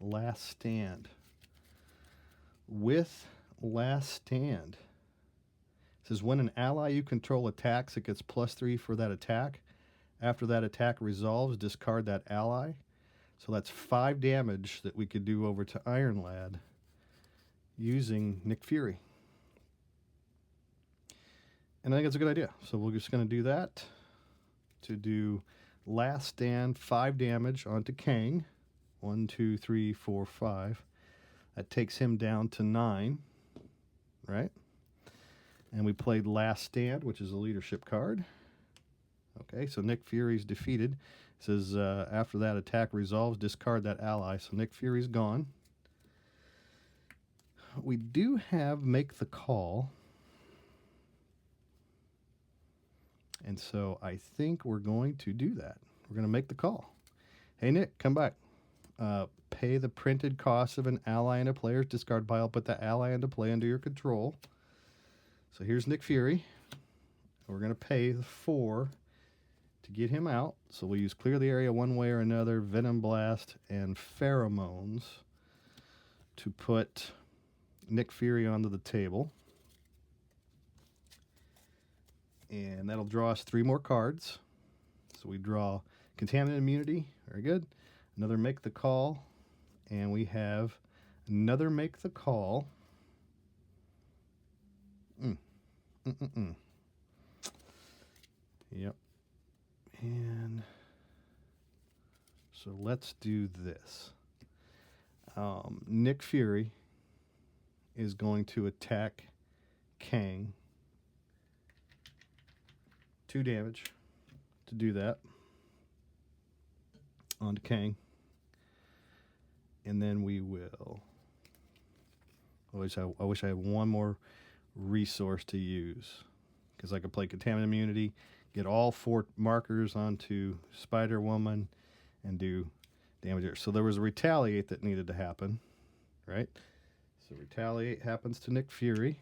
Last Stand. With Last Stand, it says when an ally you control attacks, it gets +3 for that attack. After that attack resolves, discard that ally. So that's 5 damage that we could do over to Iron Lad using Nick Fury. And I think it's a good idea. So we're just going to do that to do Last Stand, 5 damage onto Kang. 1, 2, 3, 4, 5. That takes him down to 9, right? And we played Last Stand, which is a leadership card. Okay, so Nick Fury's defeated. It says after that attack resolves, discard that ally. So Nick Fury's gone. We do have Make the Call. And so I think we're going to do that. We're going to make the call. Hey, Nick, come back. Pay the printed cost of an ally in a player's discard pile. Put that ally into play under your control. So here's Nick Fury. We're going to pay the 4 to get him out. So we'll use Clear the Area one way or another, Venom Blast, and Pheromones to put Nick Fury onto the table. And that'll draw us 3 more cards. So we draw Contaminant Immunity. Very good. Another Make the Call. And we have another Make the Call. Yep. And so let's do this. Nick Fury is going to attack Kang. 2 damage to do that onto Kang. And then we will... I wish I had one more resource to use, because I could play Contaminant Immunity, get all 4 markers onto Spider-Woman, and do damage there. So there was a Retaliate that needed to happen, right? So Retaliate happens to Nick Fury.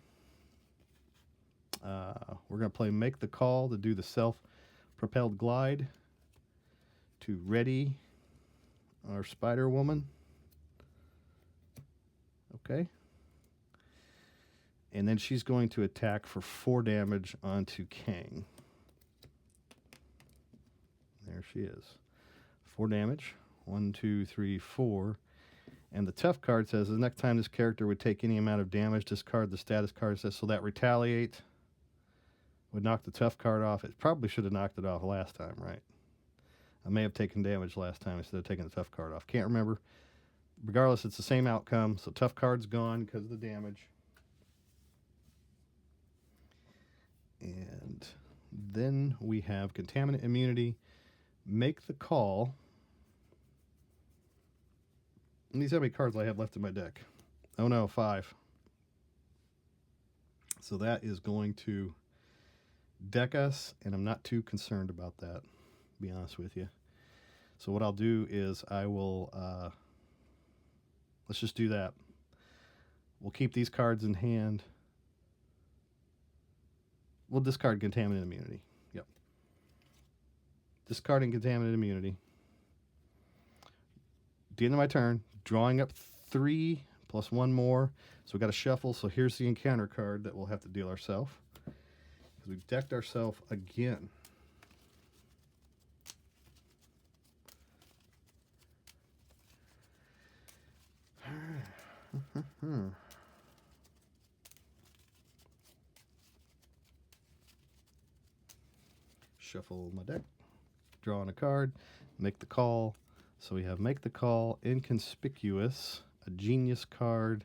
We're going to play Make the Call to do the Self-Propelled Glide to ready our Spider-Woman. Okay. And then she's going to attack for 4 damage onto Kang. There she is. 4 damage. 1, 2, 3, 4. And the tough card says the next time this character would take any amount of damage, discard the status card. Says so that retaliate would knock the tough card off. It probably should have knocked it off last time, right? I may have taken damage last time instead of taking the tough card off. Can't remember. Regardless, it's the same outcome. So tough card's gone because of the damage. And then we have contaminant immunity. Make the call. Let me see how many cards I have left in my deck. Oh no, 5. So that is going to deck us, and I'm not too concerned about that, to be honest with you. So what I'll do is I will, let's just do that. We'll keep these cards in hand. We'll discard contaminant immunity. Yep. Discarding contaminant immunity. At the end of my turn, drawing up 3 plus 1 more. So we got to shuffle. So here's the encounter card that we'll have to deal ourselves. Because we've decked ourselves again. Shuffle my deck. Drawing a card. Make the call. So we have Make the Call, Inconspicuous, a Genius card,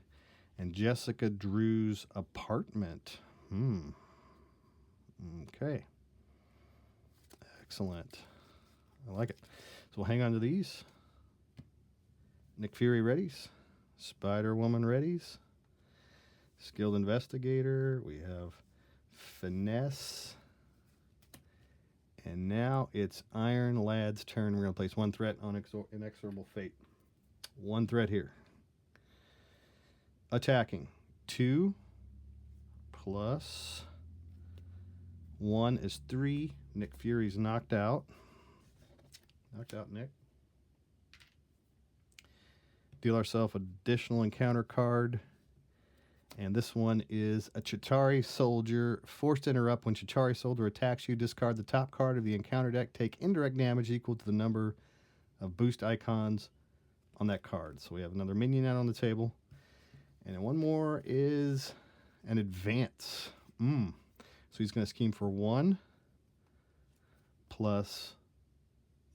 and Jessica Drew's Apartment. Okay. Excellent. I like it. So we'll hang on to these. Nick Fury readies. Spider-Woman readies. Skilled Investigator. We have Finesse. And now it's Iron Lad's turn. We're going to place 1 threat on Inexorable Fate. 1 threat here. Attacking. 2 plus 1 is 3. Nick Fury's knocked out. Knocked out Nick. Deal ourselves additional encounter card. And this one is a Chitauri Soldier. Forced to interrupt. When Chitauri Soldier attacks you, discard the top card of the encounter deck. Take indirect damage equal to the number of boost icons on that card. So we have another minion out on the table. And then one more is an advance. So he's going to scheme for 1 plus.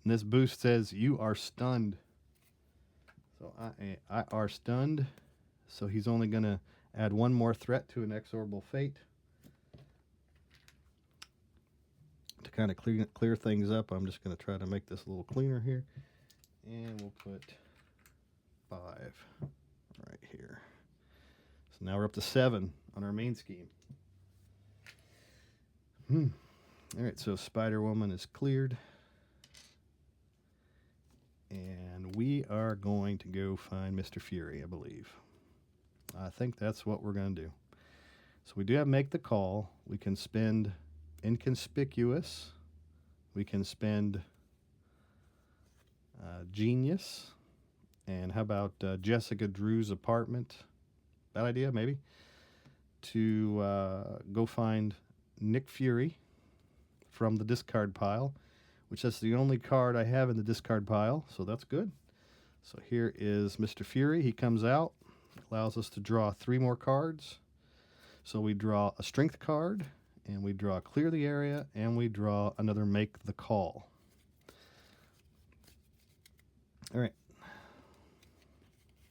And this boost says you are stunned. So I are stunned. So he's only going to add 1 more threat to Inexorable Fate. To kind of clear things up, I'm just going to try to make this a little cleaner here. And we'll put 5 right here. So now we're up to 7 on our main scheme. All right, so Spider-Woman is cleared. And we are going to go find Mr. Fury, I believe. I think that's what we're going to do. So we do have Make the Call. We can spend Inconspicuous. We can spend Genius. And how about Jessica Drew's Apartment? Bad idea, maybe. To go find Nick Fury from the discard pile, which is the only card I have in the discard pile, so that's good. So here is Mr. Fury. He comes out. Allows us to draw 3 more cards. So we draw a Strength card, and we draw Clear the Area, and we draw another Make the Call. All right.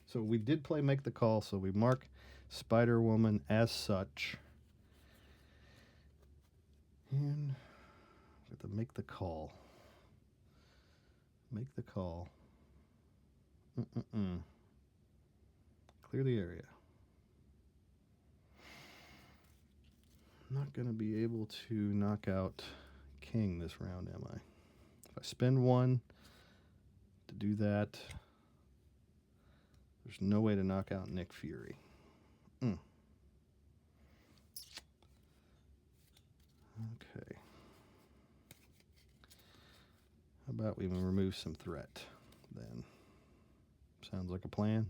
So we did play Make the Call, so we mark Spider-Woman as such. And we have to Make the Call. Make the Call. Clear the area. I'm not going to be able to knock out King this round, am I? If I spend 1 to do that, there's no way to knock out Nick Fury. Okay. How about we remove some threat then? Sounds like a plan.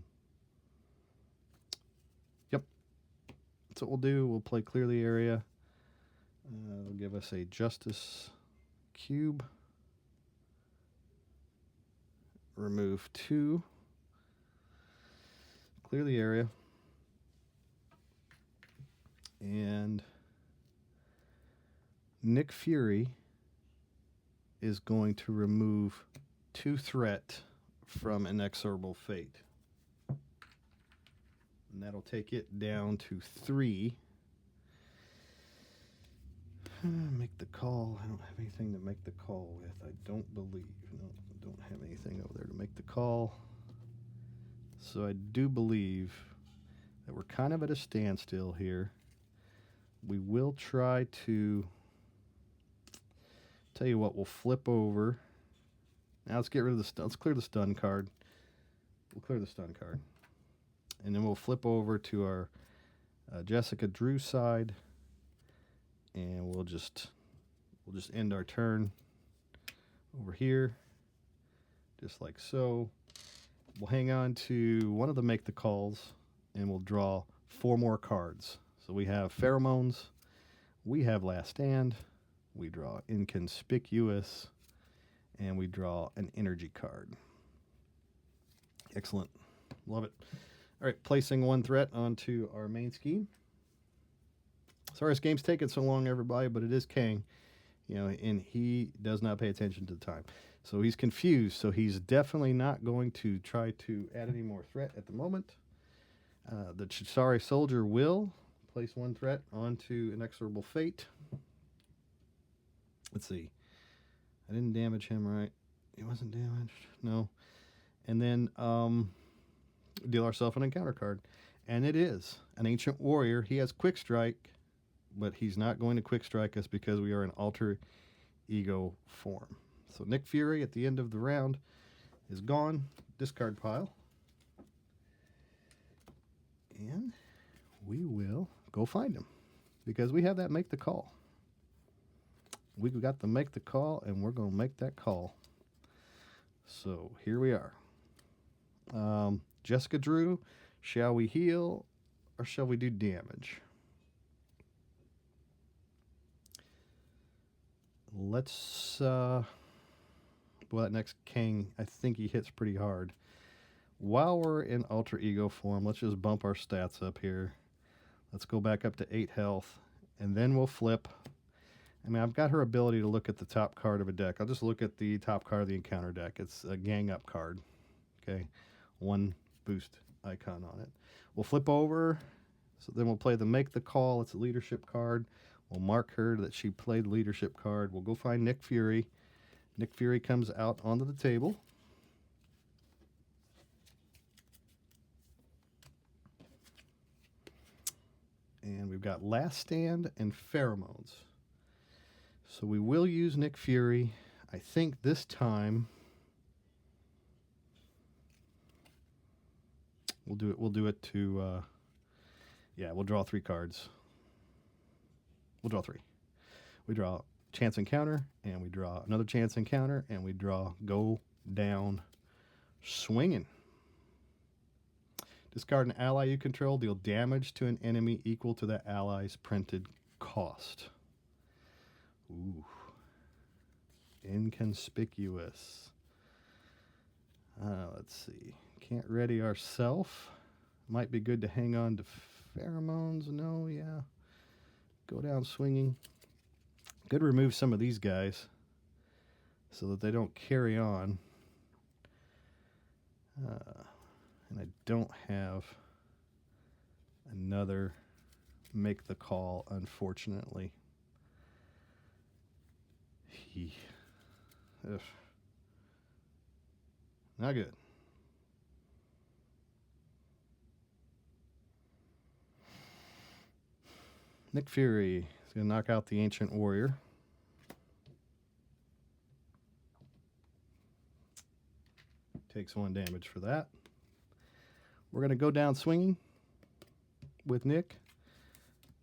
Yep. That's what we'll do. We'll play Clear the Area. It'll give us a Justice Cube. remove 2. Clear the area. And Nick Fury is going to remove 2 threat from Inexorable Fate. And that'll take it down to 3. Make the call. I don't have anything to make the call with. I don't believe. No, I don't have anything over there to make the call. So I do believe that we're kind of at a standstill here. We will try to... Tell you what, we'll flip over. Now let's get rid of the stun. Let's clear the stun card. We'll clear the stun card. And then we'll flip over to our Jessica Drew side. And we'll just end our turn over here, just like so. We'll hang on to one of the make the calls, and we'll draw 4 more cards. So we have Pheromones, we have Last Stand, we draw Inconspicuous, and we draw an energy card. Excellent. Love it. All right, placing 1 threat onto our main scheme. Sorry this game's taking so long, everybody, but it is Kang, and he does not pay attention to the time. So he's confused, so he's definitely not going to try to add any more threat at the moment. The Chitauri Soldier will place 1 threat onto Inexorable Fate. Let's see. I didn't damage him, right? He wasn't damaged. No. And then deal ourselves an encounter card. And it is an Ancient Warrior. He has Quick Strike, but he's not going to Quick Strike us because we are in Alter Ego form. So Nick Fury at the end of the round is gone. Discard pile. And we will go find him because we have that make the call. We've got to make the call, and we're going to make that call. So here we are. Jessica Drew, shall we heal or shall we do damage? Let's, well, that next Kang, I think he hits pretty hard. While we're in Alter Ego form, let's just bump our stats up here. Let's go back up to 8 health, and then we'll flip. I mean, I've got her ability to look at the top card of a deck. I'll just look at the top card of the encounter deck. It's a gang up card. Okay, 1 boost icon on it. We'll flip over, so then we'll play the make the call. It's a leadership card. We'll mark her that she played leadership card. We'll go find Nick Fury. Nick Fury comes out onto the table. And we've got Last Stand and Pheromones. So we will use Nick Fury. I think this time we'll do it to yeah, we'll draw 3 cards. We'll draw 3. We draw Chance Encounter, and we draw another Chance Encounter, and we draw Go Down Swinging. Discard an ally you control. Deal damage to an enemy equal to that ally's printed cost. Ooh. Inconspicuous. Let's see. Can't ready ourself. Might be good to hang on to Pheromones. No, yeah. Go Down Swinging. Good to remove some of these guys so that they don't carry on. And I don't have another make the call, unfortunately. Ugh. Not good. Nick Fury is going to knock out the Ancient Warrior. Takes 1 damage for that. We're going to go down swinging with Nick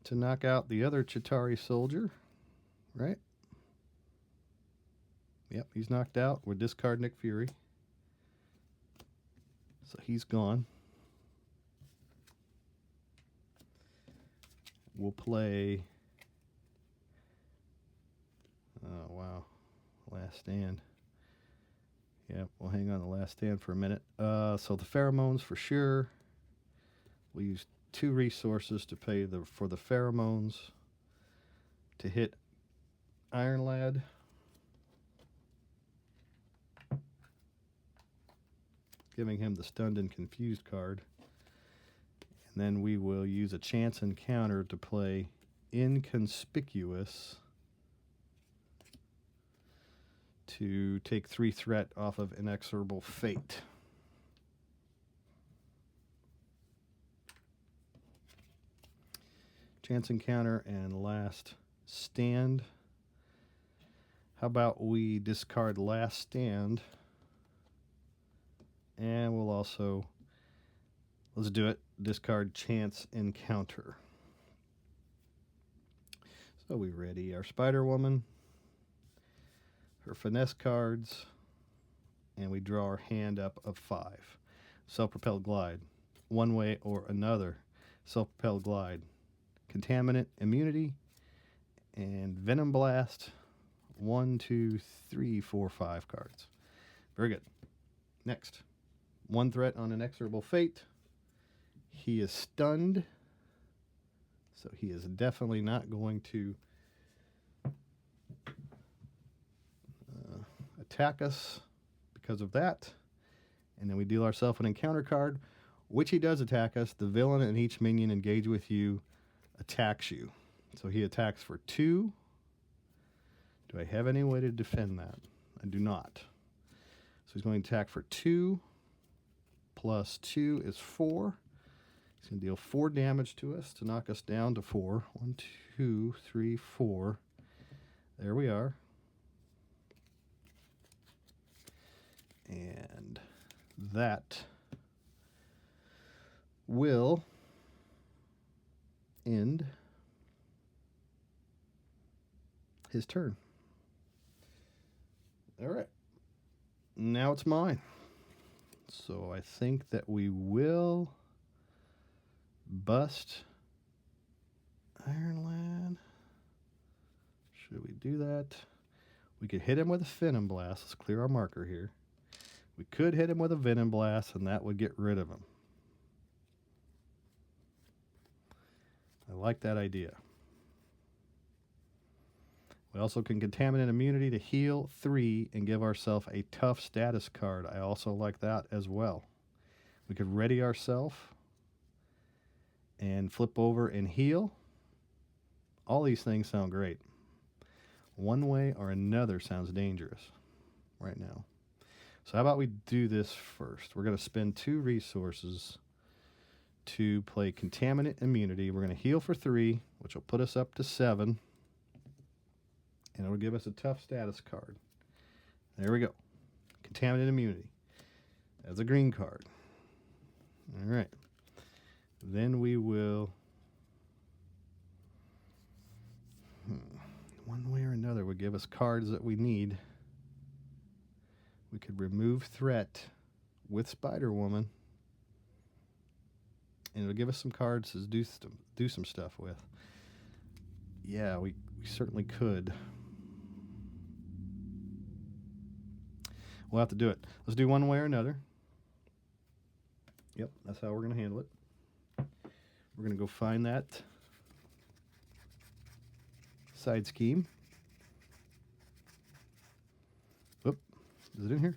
to knock out the other Chitauri Soldier. Right? Yep, he's knocked out. We'll discard Nick Fury. So he's gone. We'll play... Oh, wow. Last Stand. Yeah, we'll hang on the last stand for a minute. So the pheromones for sure. We use 2 resources to pay for the pheromones to hit Iron Lad. Giving him the stunned and confused card. And then we will use a chance encounter to play Inconspicuous to take 3 threat off of Inexorable Fate. Chance encounter and last stand. How about we discard last stand? And we'll also, let's do it, discard chance encounter. So we ready our Spider Woman, her finesse cards, and we draw our hand up of 5. Self-propelled glide, one way or another. Self-propelled glide, contaminant immunity, and venom blast. 1, 2, 3, 4, 5 cards. Very good. Next, 1 threat on Inexorable Fate. He is stunned, so he is definitely not going to attack us because of that. And then we deal ourselves an encounter card, which he does attack us. The villain and each minion engage with you attacks you. So he attacks for 2. Do I have any way to defend that? I do not. So he's going to attack for 2. Plus 2 is 4. He's going to deal 4 damage to us to knock us down to 4. 1, 2, 3, 4. There we are. And that will end his turn. All right. Now it's mine. So I think that we will bust Iron Lad. Should we do that? We could hit him with a Venom Blast. Let's clear our marker here. We could hit him with a Venom Blast, and that would get rid of him. I like that idea. We also can Contaminant Immunity to heal 3 and give ourselves a tough status card. I also like that as well. We could ready ourselves and flip over and heal. All these things sound great. One way or another sounds dangerous right now. So how about we do this first? We're going to spend 2 resources to play Contaminant Immunity. We're going to heal for 3, which will put us up to 7. And it'll give us a tough status card. There we go. Contaminant Immunity. That's a green card. All right. Then we will... one way or another would give us cards that we need. We could remove threat with Spider-Woman. And it'll give us some cards to do some stuff with. Yeah, we certainly could. We'll have to do it. Let's do one way or another. Yep, that's how we're going to handle it. We're going to go find that side scheme. Whoop. Is it in here?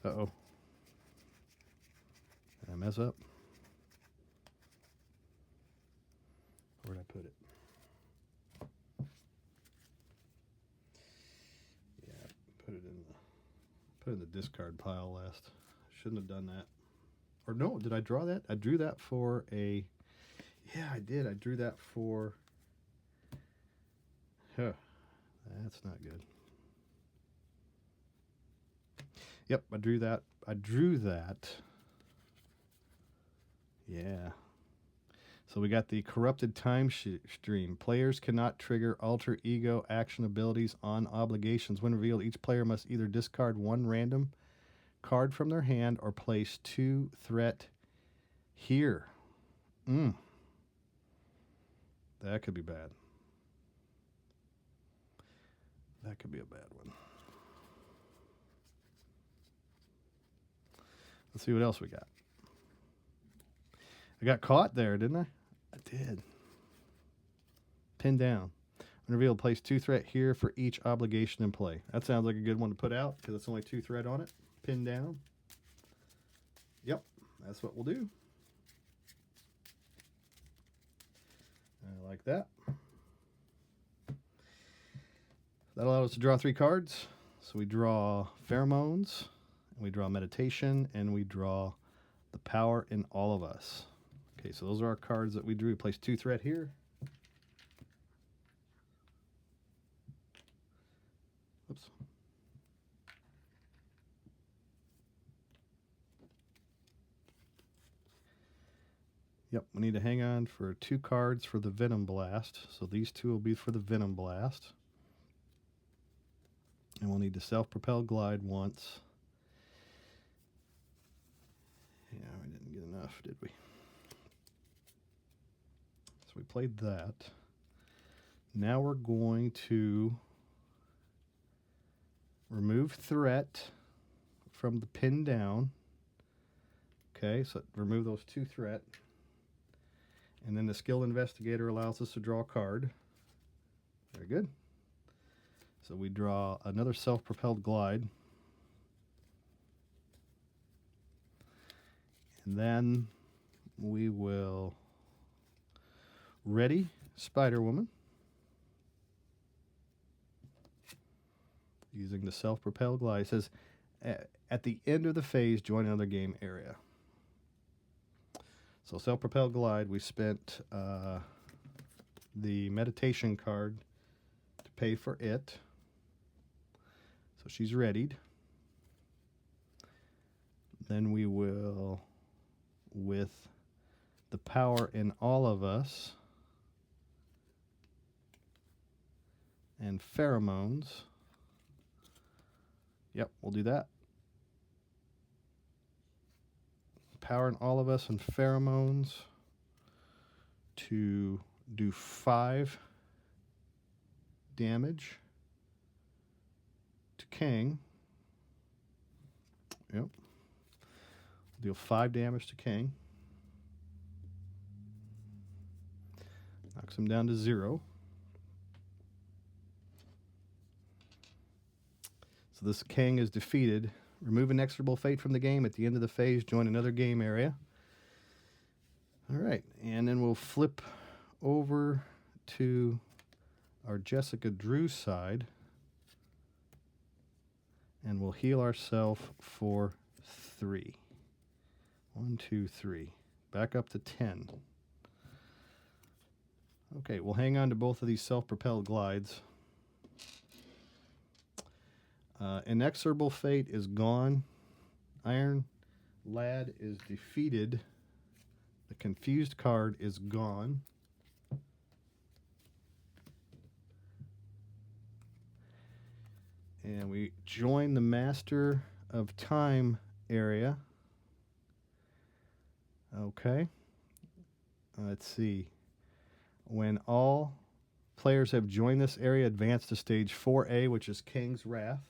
Uh-oh. Did I mess up? Where'd I put it? Yeah, put it in the discard pile last. Shouldn't have done that. Or no, did I draw that? I drew that for a... Yeah, I did. I drew that for... Huh. That's not good. Yep, I drew that. Yeah. So we got the Corrupted Time Stream. Players cannot trigger alter ego action abilities on obligations. When revealed, each player must either discard 1 random card from their hand or place 2 threat here. That could be bad. That could be a bad one. Let's see what else we got. I got caught there, didn't I? I did. Pin down. Reveal, place 2 threat here for each obligation in play. That sounds like a good one to put out because it's only 2 threat on it. Pin down. Yep, that's what we'll do. I like that. That allows us to draw 3 cards. So we draw Pheromones, and we draw Meditation, and we draw the Power in All of Us. Okay, so those are our cards that we drew. We place 2 threat here. Oops. Yep, we need to hang on for 2 cards for the Venom Blast. So these 2 will be for the Venom Blast. And we'll need to self-propel glide once. Yeah, we didn't get enough, did we? So we played that. Now we're going to remove threat from the pin down. Okay, so remove those 2 threat. And then the Skilled Investigator allows us to draw a card. Very good. So we draw another self-propelled glide. And then we will ready Spider-Woman. Using the self-propelled glide. It says, at the end of the phase, join another game area. So self-propelled glide, we spent the meditation card to pay for it. So she's readied. Then we will, with the Power in All of Us and Pheromones. Yep, we'll do that. Power in All of Us and Pheromones to do 5 damage to Kang. Yep. Deal 5 damage to Kang. Knocks him down to 0. So this Kang is defeated. Remove Inexorable Fate from the game. At the end of the phase, join another game area. All right, and then we'll flip over to our Jessica Drew side, and we'll heal ourselves for 3. 1, 2, 3. Back up to 10. Okay, we'll hang on to both of these self-propelled glides. Inexorable Fate is gone. Iron Lad is defeated. The Confused card is gone. And we join the Master of Time area. Okay. Let's see. When all players have joined this area, advance to stage 4A, which is Kang's Wrath.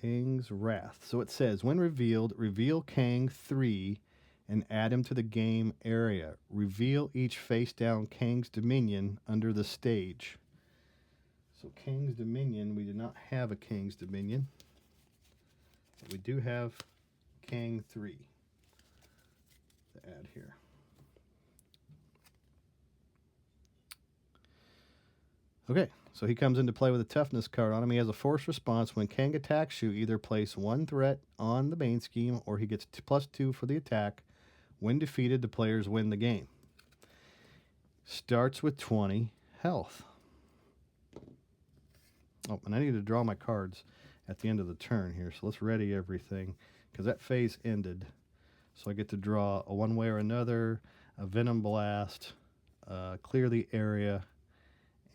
Kang's Wrath. So it says, when revealed, reveal Kang 3 and add him to the game area. Reveal each face-down Kang's Dominion under the stage. So Kang's Dominion, we did not have a Kang's Dominion. But we do have Kang 3 to add here. Okay, so he comes into play with a toughness card on him. He has a force response. When Kang attacks you, either place 1 threat on the main scheme or he gets +2 for the attack. When defeated, the players win the game. Starts with 20 health. Oh, and I need to draw my cards at the end of the turn here. So let's ready everything because that phase ended. So I get to draw a one way or another, a Venom Blast, clear the area,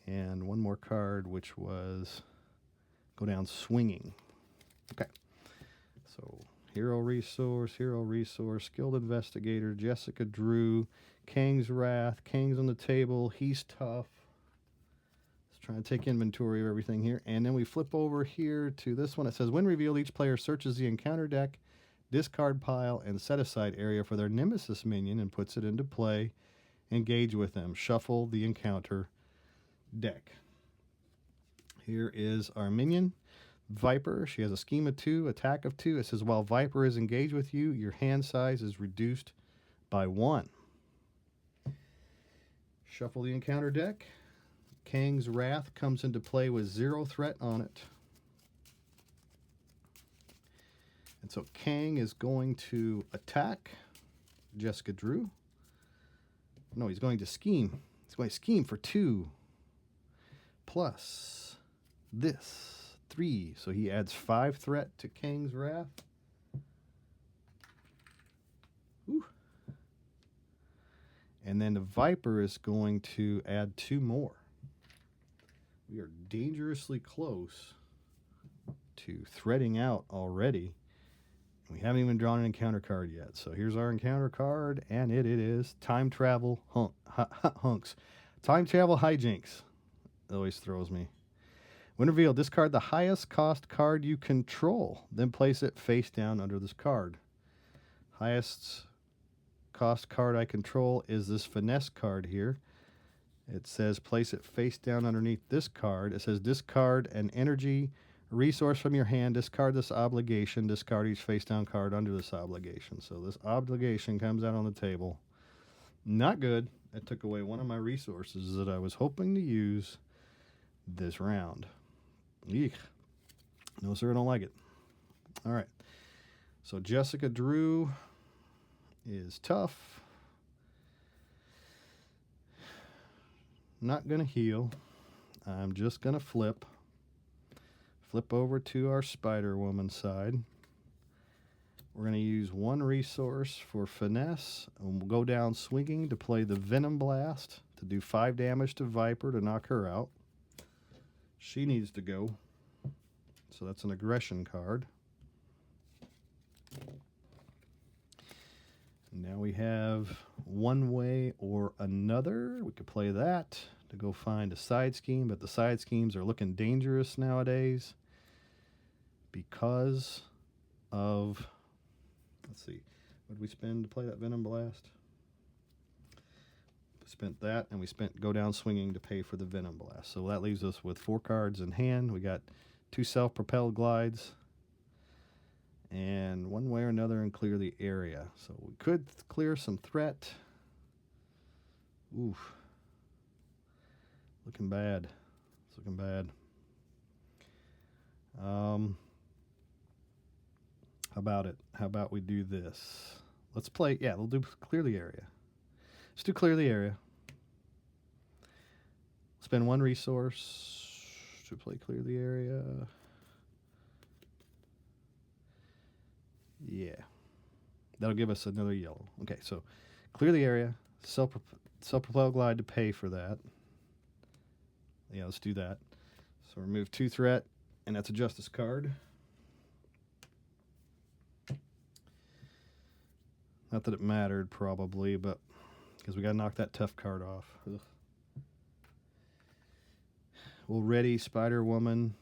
and one more card, which was go down swinging. Okay. So Hero Resource, Skilled Investigator, Jessica Drew, Kang's Wrath. Kang's on the table. He's tough. Let's Trying to take inventory of everything here. And then we flip over here to this one. It says, when revealed, each player searches the encounter deck, discard pile, and set aside area for their nemesis minion and puts it into play. Engage with them. Shuffle the encounter deck. Here is our minion, Viper. She has a scheme of 2, attack of 2. It says, while Viper is engaged with you, your hand size is reduced by 1. Shuffle the encounter deck. Kang's Wrath comes into play with 0 threat on it. And so Kang is going to attack Jessica Drew. No, he's going to scheme. He's going to scheme for 2 plus this 3. So he adds 5 threat to Kang's Wrath. Ooh. And then the Viper is going to add 2 more. We are dangerously close to threading out already. We haven't even drawn an encounter card yet. So here's our encounter card, and it is Time Travel Hunks. Time Travel Hijinks. It always throws me. When revealed, discard the highest cost card you control, then place it face down under this card. Highest cost card I control is this Finesse card here. It says place it face down underneath this card. It says discard an energy resource from your hand, discard this obligation, discard each face down card under this obligation. So this obligation comes out on the table. Not good. It took away one of my resources that I was hoping to use this round. Eek. No, sir, I don't like it. All right. So Jessica Drew is tough. Not going to heal. I'm just going to flip. Flip over to our Spider-Woman side. We're going to use 1 resource for Finesse, and we'll go down swinging to play the Venom Blast to do 5 damage to Viper to knock her out. She needs to go. So that's an aggression card. Now we have One Way or Another. We could play that to go find a side scheme, but the side schemes are looking dangerous nowadays because of, let's see, what did we spend to play that Venom Blast? We spent that, and we spent Go Down Swinging to pay for the Venom Blast. So that leaves us with 4 cards in hand. We got 2 self-propelled glides, and One Way or Another and clear the area. So we could clear some threat. Oof. Looking bad. It's looking bad. How about it? How about we do this? Let's play, yeah, we'll do clear the area. Let's do clear the area. Spend 1 resource to play clear the area. Yeah. That'll give us another yellow. Okay, so clear the area. Self-propelled glide to pay for that. Yeah, let's do that. So remove 2 threat, and that's a justice card. Not that it mattered, probably, but because we got to knock that tough card off. Ugh. We'll ready Spider-Woman,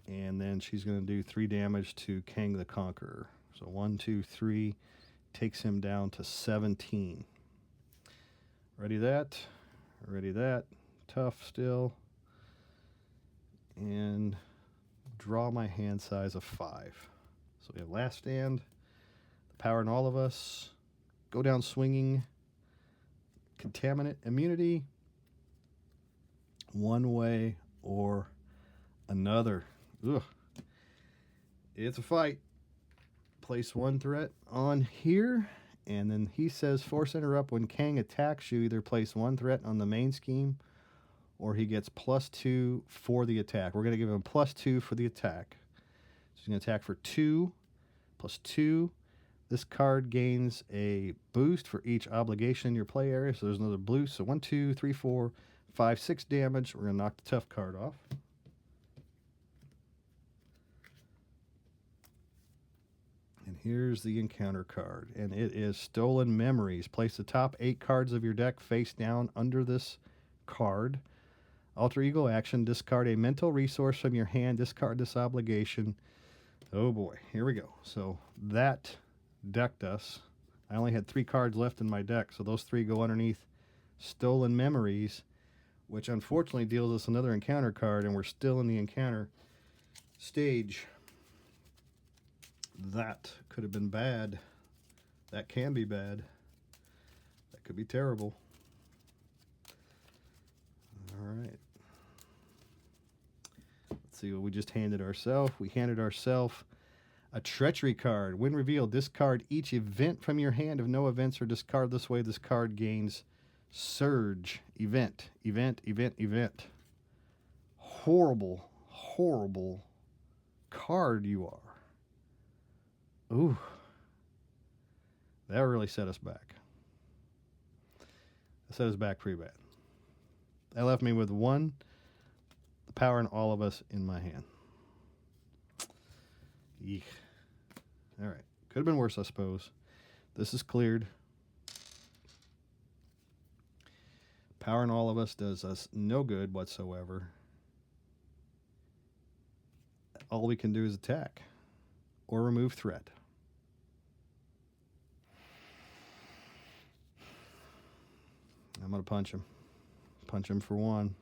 and then she's going to do 3 damage to Kang the Conqueror. So 1, 2, 3 takes him down to 17. Ready that. Ready that. Tough still. And draw my hand size of 5. So we have Last Stand, the Power in All of Us, Go Down Swinging, Contaminant Immunity, One Way or Another. Ugh. It's a fight. Place 1 threat on here, and then he says force interrupt when Kang attacks you. Either place 1 threat on the main scheme, or he gets +2 for the attack. We're going to give him +2 for the attack. So he's going to attack for 2 plus 2. This card gains a boost for each obligation in your play area. So there's another boost. So 1, 2, 3, 4, 5, 6 damage. We're going to knock the tough card off. And here's the encounter card. And it is Stolen Memories. Place the top 8 cards of your deck face down under this card. Alter ego action. Discard a mental resource from your hand. Discard this obligation. Oh boy, here we go. So that decked us. I only had 3 cards left in my deck, so those 3 go underneath Stolen Memories, which unfortunately deals us another encounter card, and we're still in the encounter stage. That could have been bad. That can be bad. That could be terrible. All right. Let's see what we just handed ourselves. We handed ourselves a treachery card. When revealed, discard each event from your hand. If no events are discarded this way, this card gains surge. Event. Horrible, horrible card you are. Ooh. That really set us back. That set us back pretty bad. That left me with 1, the power in all of us in my hand. Eek. All right. Could have been worse, I suppose. This is cleared. Power in all of us does us no good whatsoever. All we can do is attack or remove threat. I'm going to punch him. Punch him for 1.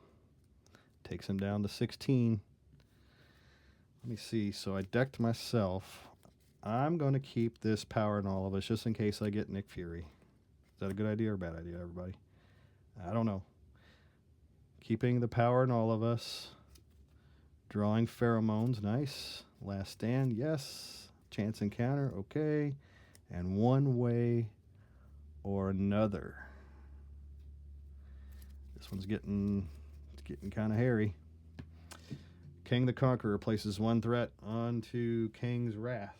Takes him down to 16. Let me see. So I decked myself. I'm going to keep this power in all of us just in case I get Nick Fury. Is that a good idea or a bad idea, everybody? I don't know. Keeping the power in all of us. Drawing pheromones. Nice. Last stand. Yes. Chance encounter. Okay. And one way or another. This one's getting kind of hairy. Kang the Conqueror places 1 threat onto Kang's Wrath.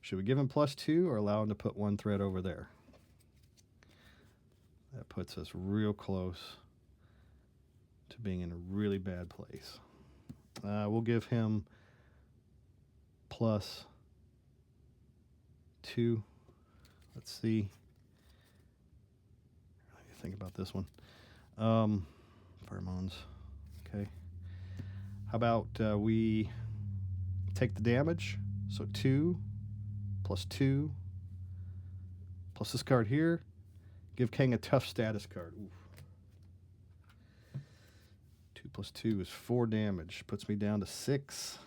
Should we give him +2 or allow him to put 1 threat over there? That puts us real close to being in a really bad place. We'll give him +2. Let's see. Let me think about this one. Pheromones. Okay. How about we take the damage? So 2 +2 plus this card here. Give Kang a tough status card. Oof. 2 + 2 is 4 damage. Puts me down to 6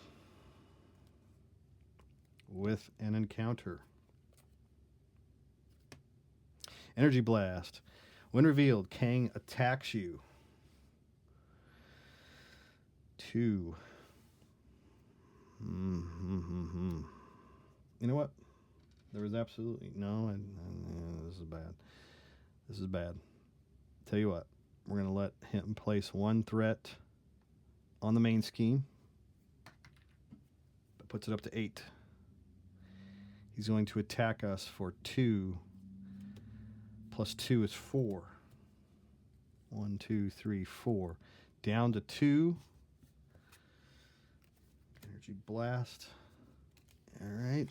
with an encounter. Energy Blast. When revealed, Kang attacks you. 2. You know what? There was absolutely no. This is bad. This is bad. Tell you what, we're going to let him place 1 threat on the main scheme. That puts it up to 8. He's going to attack us for 2. +2 is 4. 1, 2, 3, 4. Down to 2. Energy Blast. All right.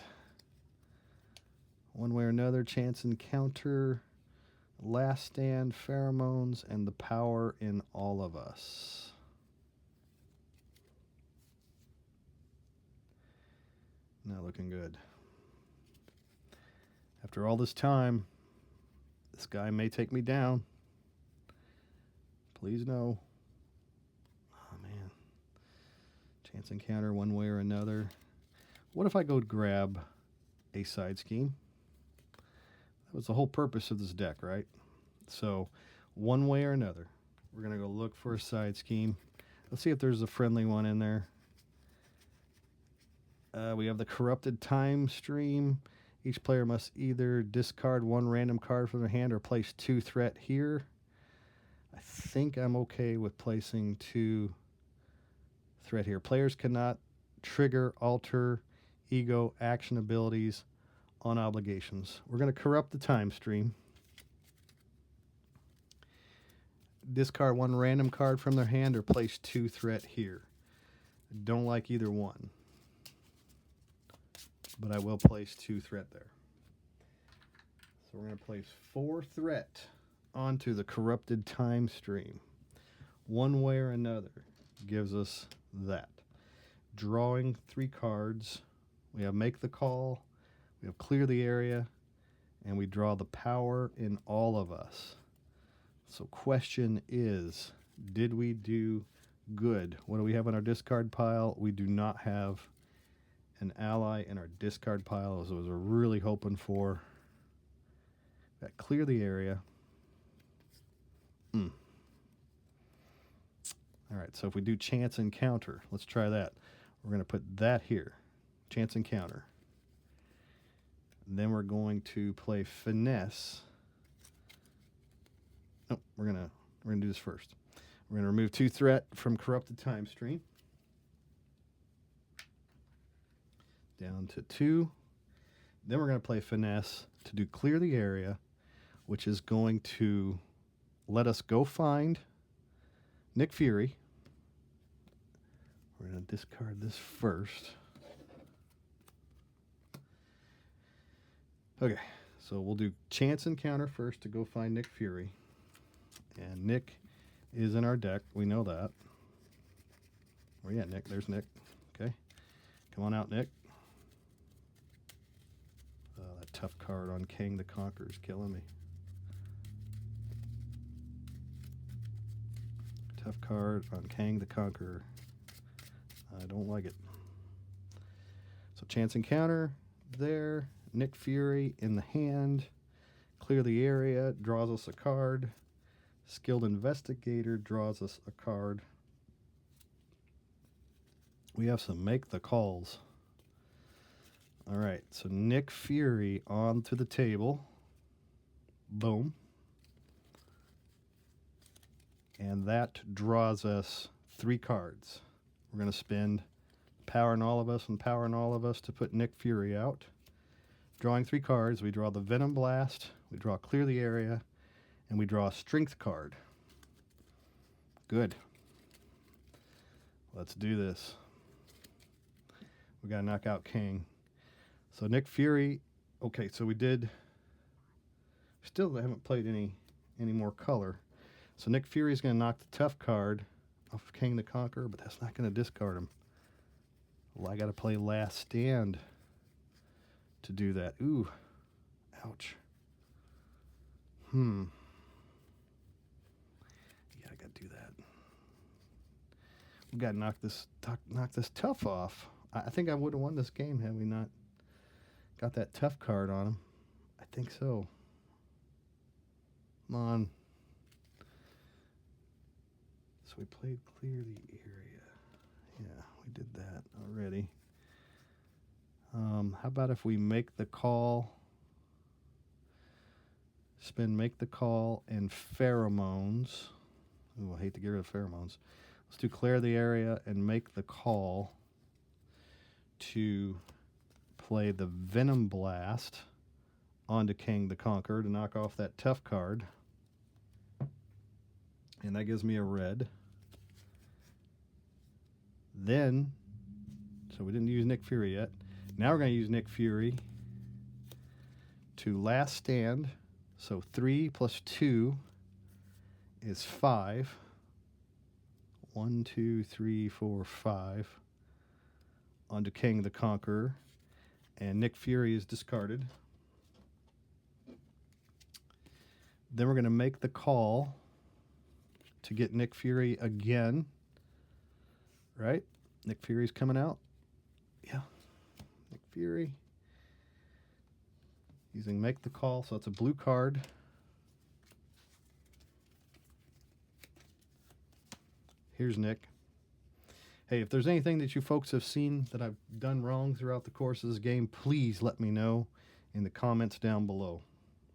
One way or another, chance encounter, last stand, pheromones, and the power in all of us. Not looking good. After all this time, this guy may take me down. Please no. Oh, man. Chance encounter one way or another. What if I go grab a side scheme? That was the whole purpose of this deck, right? So, one way or another, we're going to go look for a side scheme. Let's see if there's a friendly one in there. We have the Corrupted Time Stream. Each player must either discard 1 random card from their hand or place 2 threat here. I think I'm okay with placing 2 threat here. Players cannot trigger, alter, ego, action abilities on obligations. We're going to corrupt the time stream. Discard 1 random card from their hand or place 2 threat here. Don't like either one, but I will place 2 threat there. So we're going to place 4 threat onto the corrupted time stream. One way or another gives us that. Drawing 3 cards. We have make the call, we have clear the area, and we draw the power in all of us. So question is, did we do good? What do we have on our discard pile? We do not have an ally in our discard pile, as I was really hoping for. That clear the area. All right, so if we do chance encounter, let's try that. We're going to put that here, chance encounter. And then we're going to play finesse. Nope, we're gonna do this first. We're gonna remove 2 threat from corrupted time stream. Down to 2. Then we're gonna play finesse to do clear the area, which is going to let us go find Nick Fury. We're gonna discard this first. Okay, so we'll do chance encounter first to go find Nick Fury. And Nick is in our deck. We know that. Where you at, Nick? There's Nick. Okay. Come on out, Nick. That tough card on Kang the Conqueror is killing me. Tough card on Kang the Conqueror. I don't like it. So chance encounter there. Nick Fury in the hand. Clear the area. Draws us a card. Skilled Investigator draws us a card. We have some make the calls. All right, so Nick Fury onto the table. Boom. And that draws us 3 cards. We're going to spend power in all of us and power in all of us to put Nick Fury out. Drawing 3 cards, we draw the Venom Blast, we draw Clear the Area, and we draw a Strength card. Good. Let's do this. We got to knock out Kang. So Nick Fury, okay, so we did, still haven't played any more color. So Nick Fury's going to knock the tough card off of Kang the Conqueror, but that's not going to discard him. Well, I got to play Last Stand to do that. Ooh, ouch. Yeah, I got to do that. We got to knock this tough off. I think I would have won this game had we not got that tough card on him. I think so. Come on. So we played clear the area. Yeah, we did that already. How about if we make the call, spin make the call and pheromones. Ooh, I hate to get rid of pheromones. Let's do clear the area and make the call to play the Venom Blast onto Kang the Conqueror to knock off that tough card. And that gives me a red. Then, so we didn't use Nick Fury yet. Now we're going to use Nick Fury to Last Stand. So 3 plus 2 is 5. 1, 2, 3, 4, 5. Onto Kang the Conqueror. And Nick Fury is discarded. Then we're going to make the call to get Nick Fury again. Right? Nick Fury's coming out. Yeah. Nick Fury. Using make the call, so it's a blue card. Here's Nick. Hey, if there's anything that you folks have seen that I've done wrong throughout the course of this game, please let me know in the comments down below.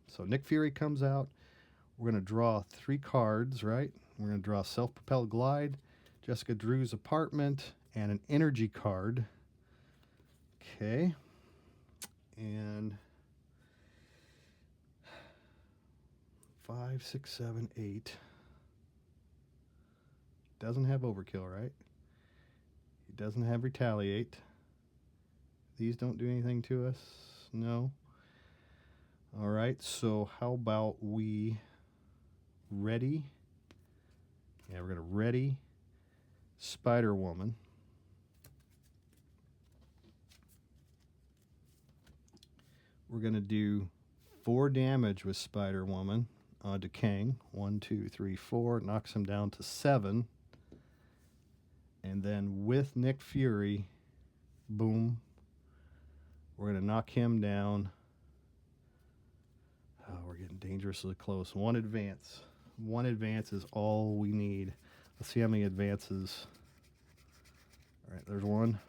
So Nick Fury comes out. We're going to draw 3 cards, right? We're going to draw Self-Propelled Glide, Jessica Drew's Apartment, and an energy card. Okay. And 5, 6, 7, 8. Doesn't have overkill, right? He doesn't have retaliate. These don't do anything to us. No. All right. So how about we ready. Yeah, we're going to ready Spider-Woman. We're going to do 4 damage with Spider-Woman onto Kang. 1, 2, 3, 4. Knocks him down to 7. And then with Nick Fury, boom, we're going to knock him down. Oh, we're getting dangerously close. 1 advance. 1 advance is all we need. Let's see how many advances. All right, there's 1.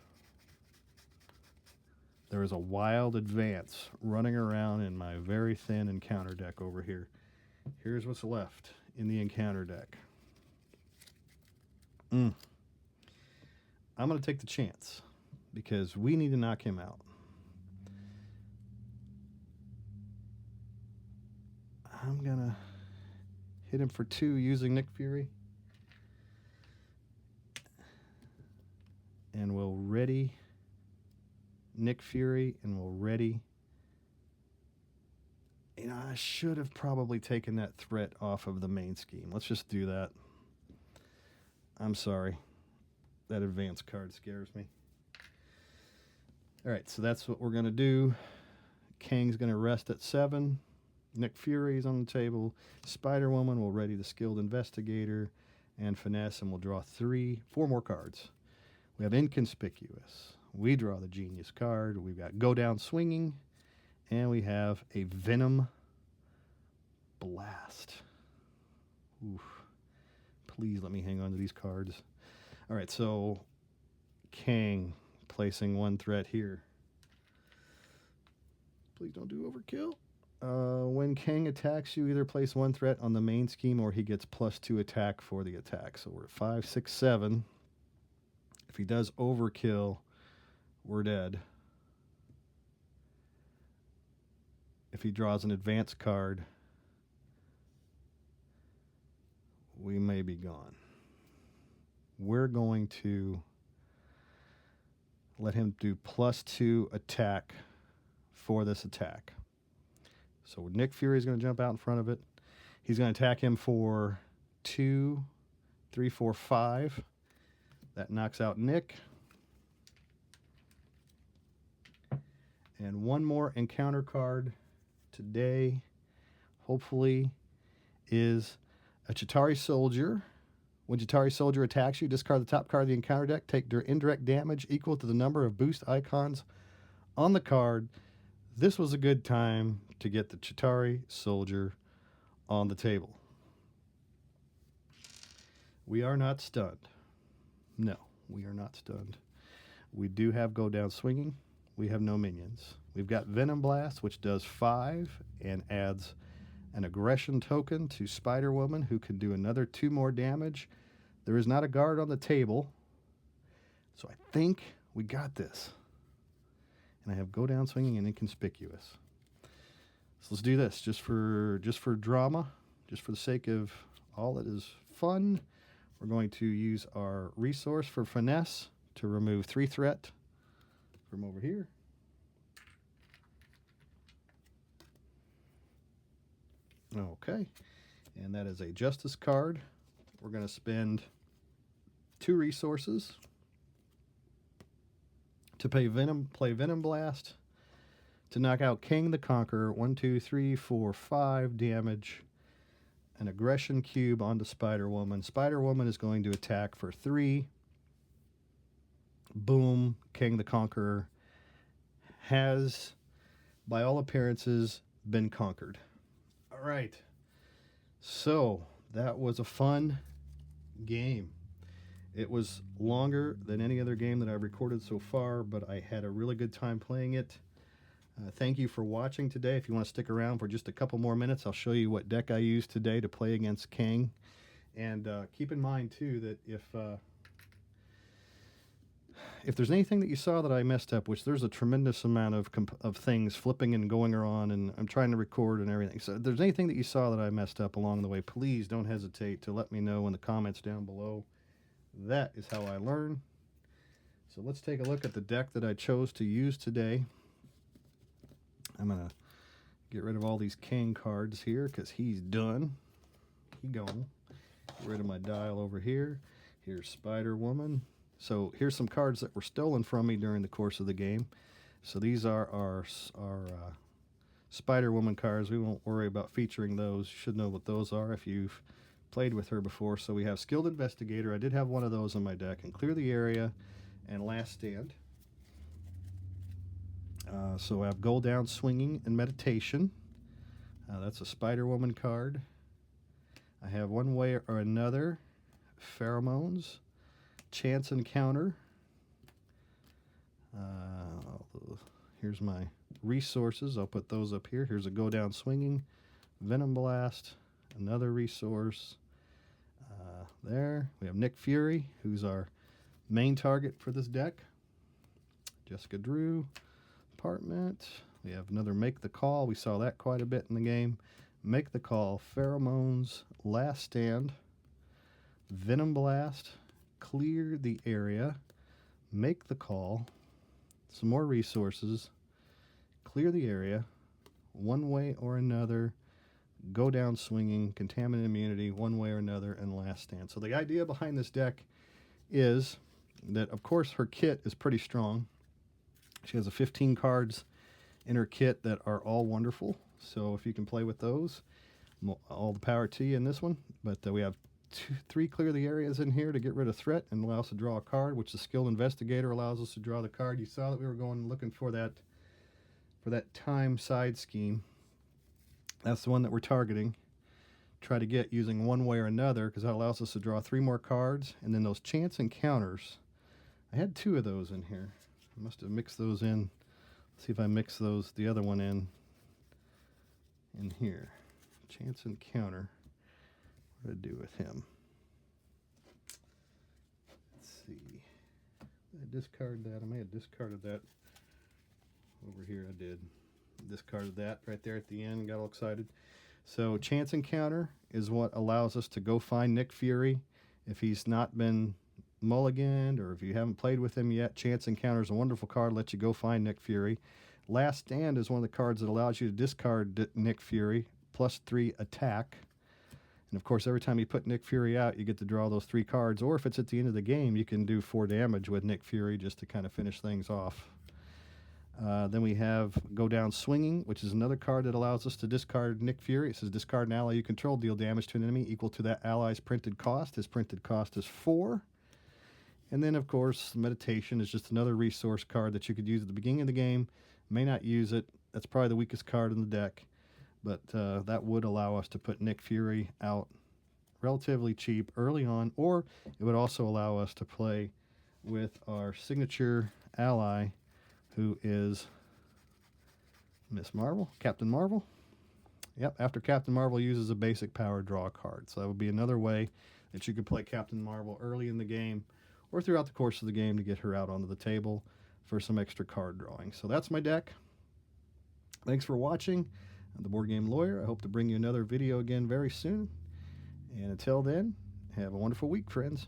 There is a wild advance running around in my very thin encounter deck over here. Here's what's left in the encounter deck. I'm going to take the chance because we need to knock him out. I'm going to hit him for 2 using Nick Fury. And we'll ready Nick Fury, and we'll ready. You know, I should have probably taken that threat off of the main scheme. Let's just do that. I'm sorry. That advance card scares me. All right, so that's what we're going to do. Kang's going to rest at 7. Nick Fury's on the table. Spider-Woman will ready the Skilled Investigator and Finesse, and we'll draw 4 more cards. We have Inconspicuous. We draw the Genius card. We've got Go Down Swinging, and we have a Venom Blast. Oof. Please let me hang on to these cards. All right, so Kang placing 1 threat here. Please don't do overkill. When Kang attacks you, either place 1 threat on the main scheme or he gets +2 attack for the attack. So we're at 5, 6, 7. If he does overkill, we're dead. If he draws an advance card, we may be gone. We're going to let him do +2 attack for this attack. So Nick Fury is going to jump out in front of it. He's going to attack him for 2, 3, 4, 5. That knocks out Nick. And 1 more encounter card today, hopefully, is a Chitauri Soldier. When Chitauri Soldier attacks you, discard the top card of the encounter deck. Take indirect damage equal to the number of boost icons on the card. This was a good time to get the Chitauri Soldier on the table. We are not stunned. No, we are not stunned. We do have Go Down Swinging. We have no minions. We've got Venom Blast, which does 5 and adds an aggression token to Spider-Woman, who can do another 2 more damage. There is not a guard on the table, so I think we got this. And I have Go Down Swinging and Inconspicuous. So let's do this just for drama, just for the sake of all that is fun. We're going to use our resource for Finesse to remove 3 threat from over here. Okay, and that is a Justice card. We're going to spend 2 resources to play Venom Blast to knock out Kang the Conqueror. 1, 2, 3, 4, 5 damage. An aggression cube onto Spider-Woman. Spider-Woman is going to attack for 3. Boom. Kang the Conqueror has, by all appearances, been conquered. All right. So that was a fun game. It was longer than any other game that I've recorded so far, but I had a really good time playing it. Thank you for watching today. If you want to stick around for just a couple more minutes, I'll show you what deck I used today to play against Kang. And keep in mind, too, that if there's anything that you saw that I messed up, which there's a tremendous amount of things flipping and going on, and I'm trying to record and everything. So if there's anything that you saw that I messed up along the way, please don't hesitate to let me know in the comments down below. That is how I learn. So let's take a look at the deck that I chose to use today. I'm going to get rid of all these Kang cards here because he's done. he gone. Get rid of my dial over here. Here's Spider-Woman. So here's some cards that were stolen from me during the course of the game. So these are our Spider-Woman cards. We won't worry about featuring those. You should know what those are if you've played with her before. So we have Skilled Investigator. I did have one of those on my deck. And Clear the Area and Last Stand. So I have Go Down Swinging and Meditation. That's a Spider-Woman card. I have One Way or Another, Pheromones, Chance Encounter. Here's my resources. I'll put those up here. Here's a Go Down Swinging, Venom Blast, another resource. There. We have Nick Fury, who's our main target for this deck. Jessica Drew, Apartment. We have another Make the Call. We saw that quite a bit in the game. Make the Call, Pheromones, Last Stand, Venom Blast, Clear the Area, Make the Call, some more resources, Clear the Area, One Way or Another, Go Down Swinging, Contaminant Immunity, One Way or Another, and Last Stand. So the idea behind this deck is that, of course, her kit is pretty strong. She has 15 cards in her kit that are all wonderful. So if you can play with those, all the power to you in this one. But we have 3 Clear the Areas in here to get rid of threat and allow us to draw a card, which the Skilled Investigator allows us to draw the card. You saw that we were going looking for that time side scheme. That's the one that we're targeting. Try to get using One Way or Another, because that allows us to draw 3 more cards. And then those Chance Encounters. I had 2 of those in here. I must have mixed those in. Let's see if I mix the other one in here. Chance Encounter. What did I do with him? Let's see. I discarded that. I may have discarded that over here. I did. Discarded that right there at the end. Got all excited. So Chance Encounter is what allows us to go find Nick Fury if he's not been mulliganed or if you haven't played with him yet. Chance Encounter is a wonderful card. Lets you go find Nick Fury. Last Stand is one of the cards that allows you to discard Nick Fury plus 3 attack. And of course, every time you put Nick Fury out, you get to draw those 3 cards. Or if it's at the end of the game, you can do 4 damage with Nick Fury just to kind of finish things off. Then we have Go Down Swinging, which is another card that allows us to discard Nick Fury. It says discard an ally you control, deal damage to an enemy equal to that ally's printed cost. His printed cost is 4. And then, of course, Meditation is just another resource card that you could use at the beginning of the game. May not use it. That's probably the weakest card in the deck. But that would allow us to put Nick Fury out relatively cheap early on. Or it would also allow us to play with our signature ally, who is Miss Marvel, Captain Marvel. Yep, after Captain Marvel uses a basic power, draw a card. So that would be another way that you could play Captain Marvel early in the game or throughout the course of the game to get her out onto the table for some extra card drawing. So that's my deck. Thanks for watching. I'm the Board Game Lawyer. I hope to bring you another video again very soon. And until then, have a wonderful week, friends.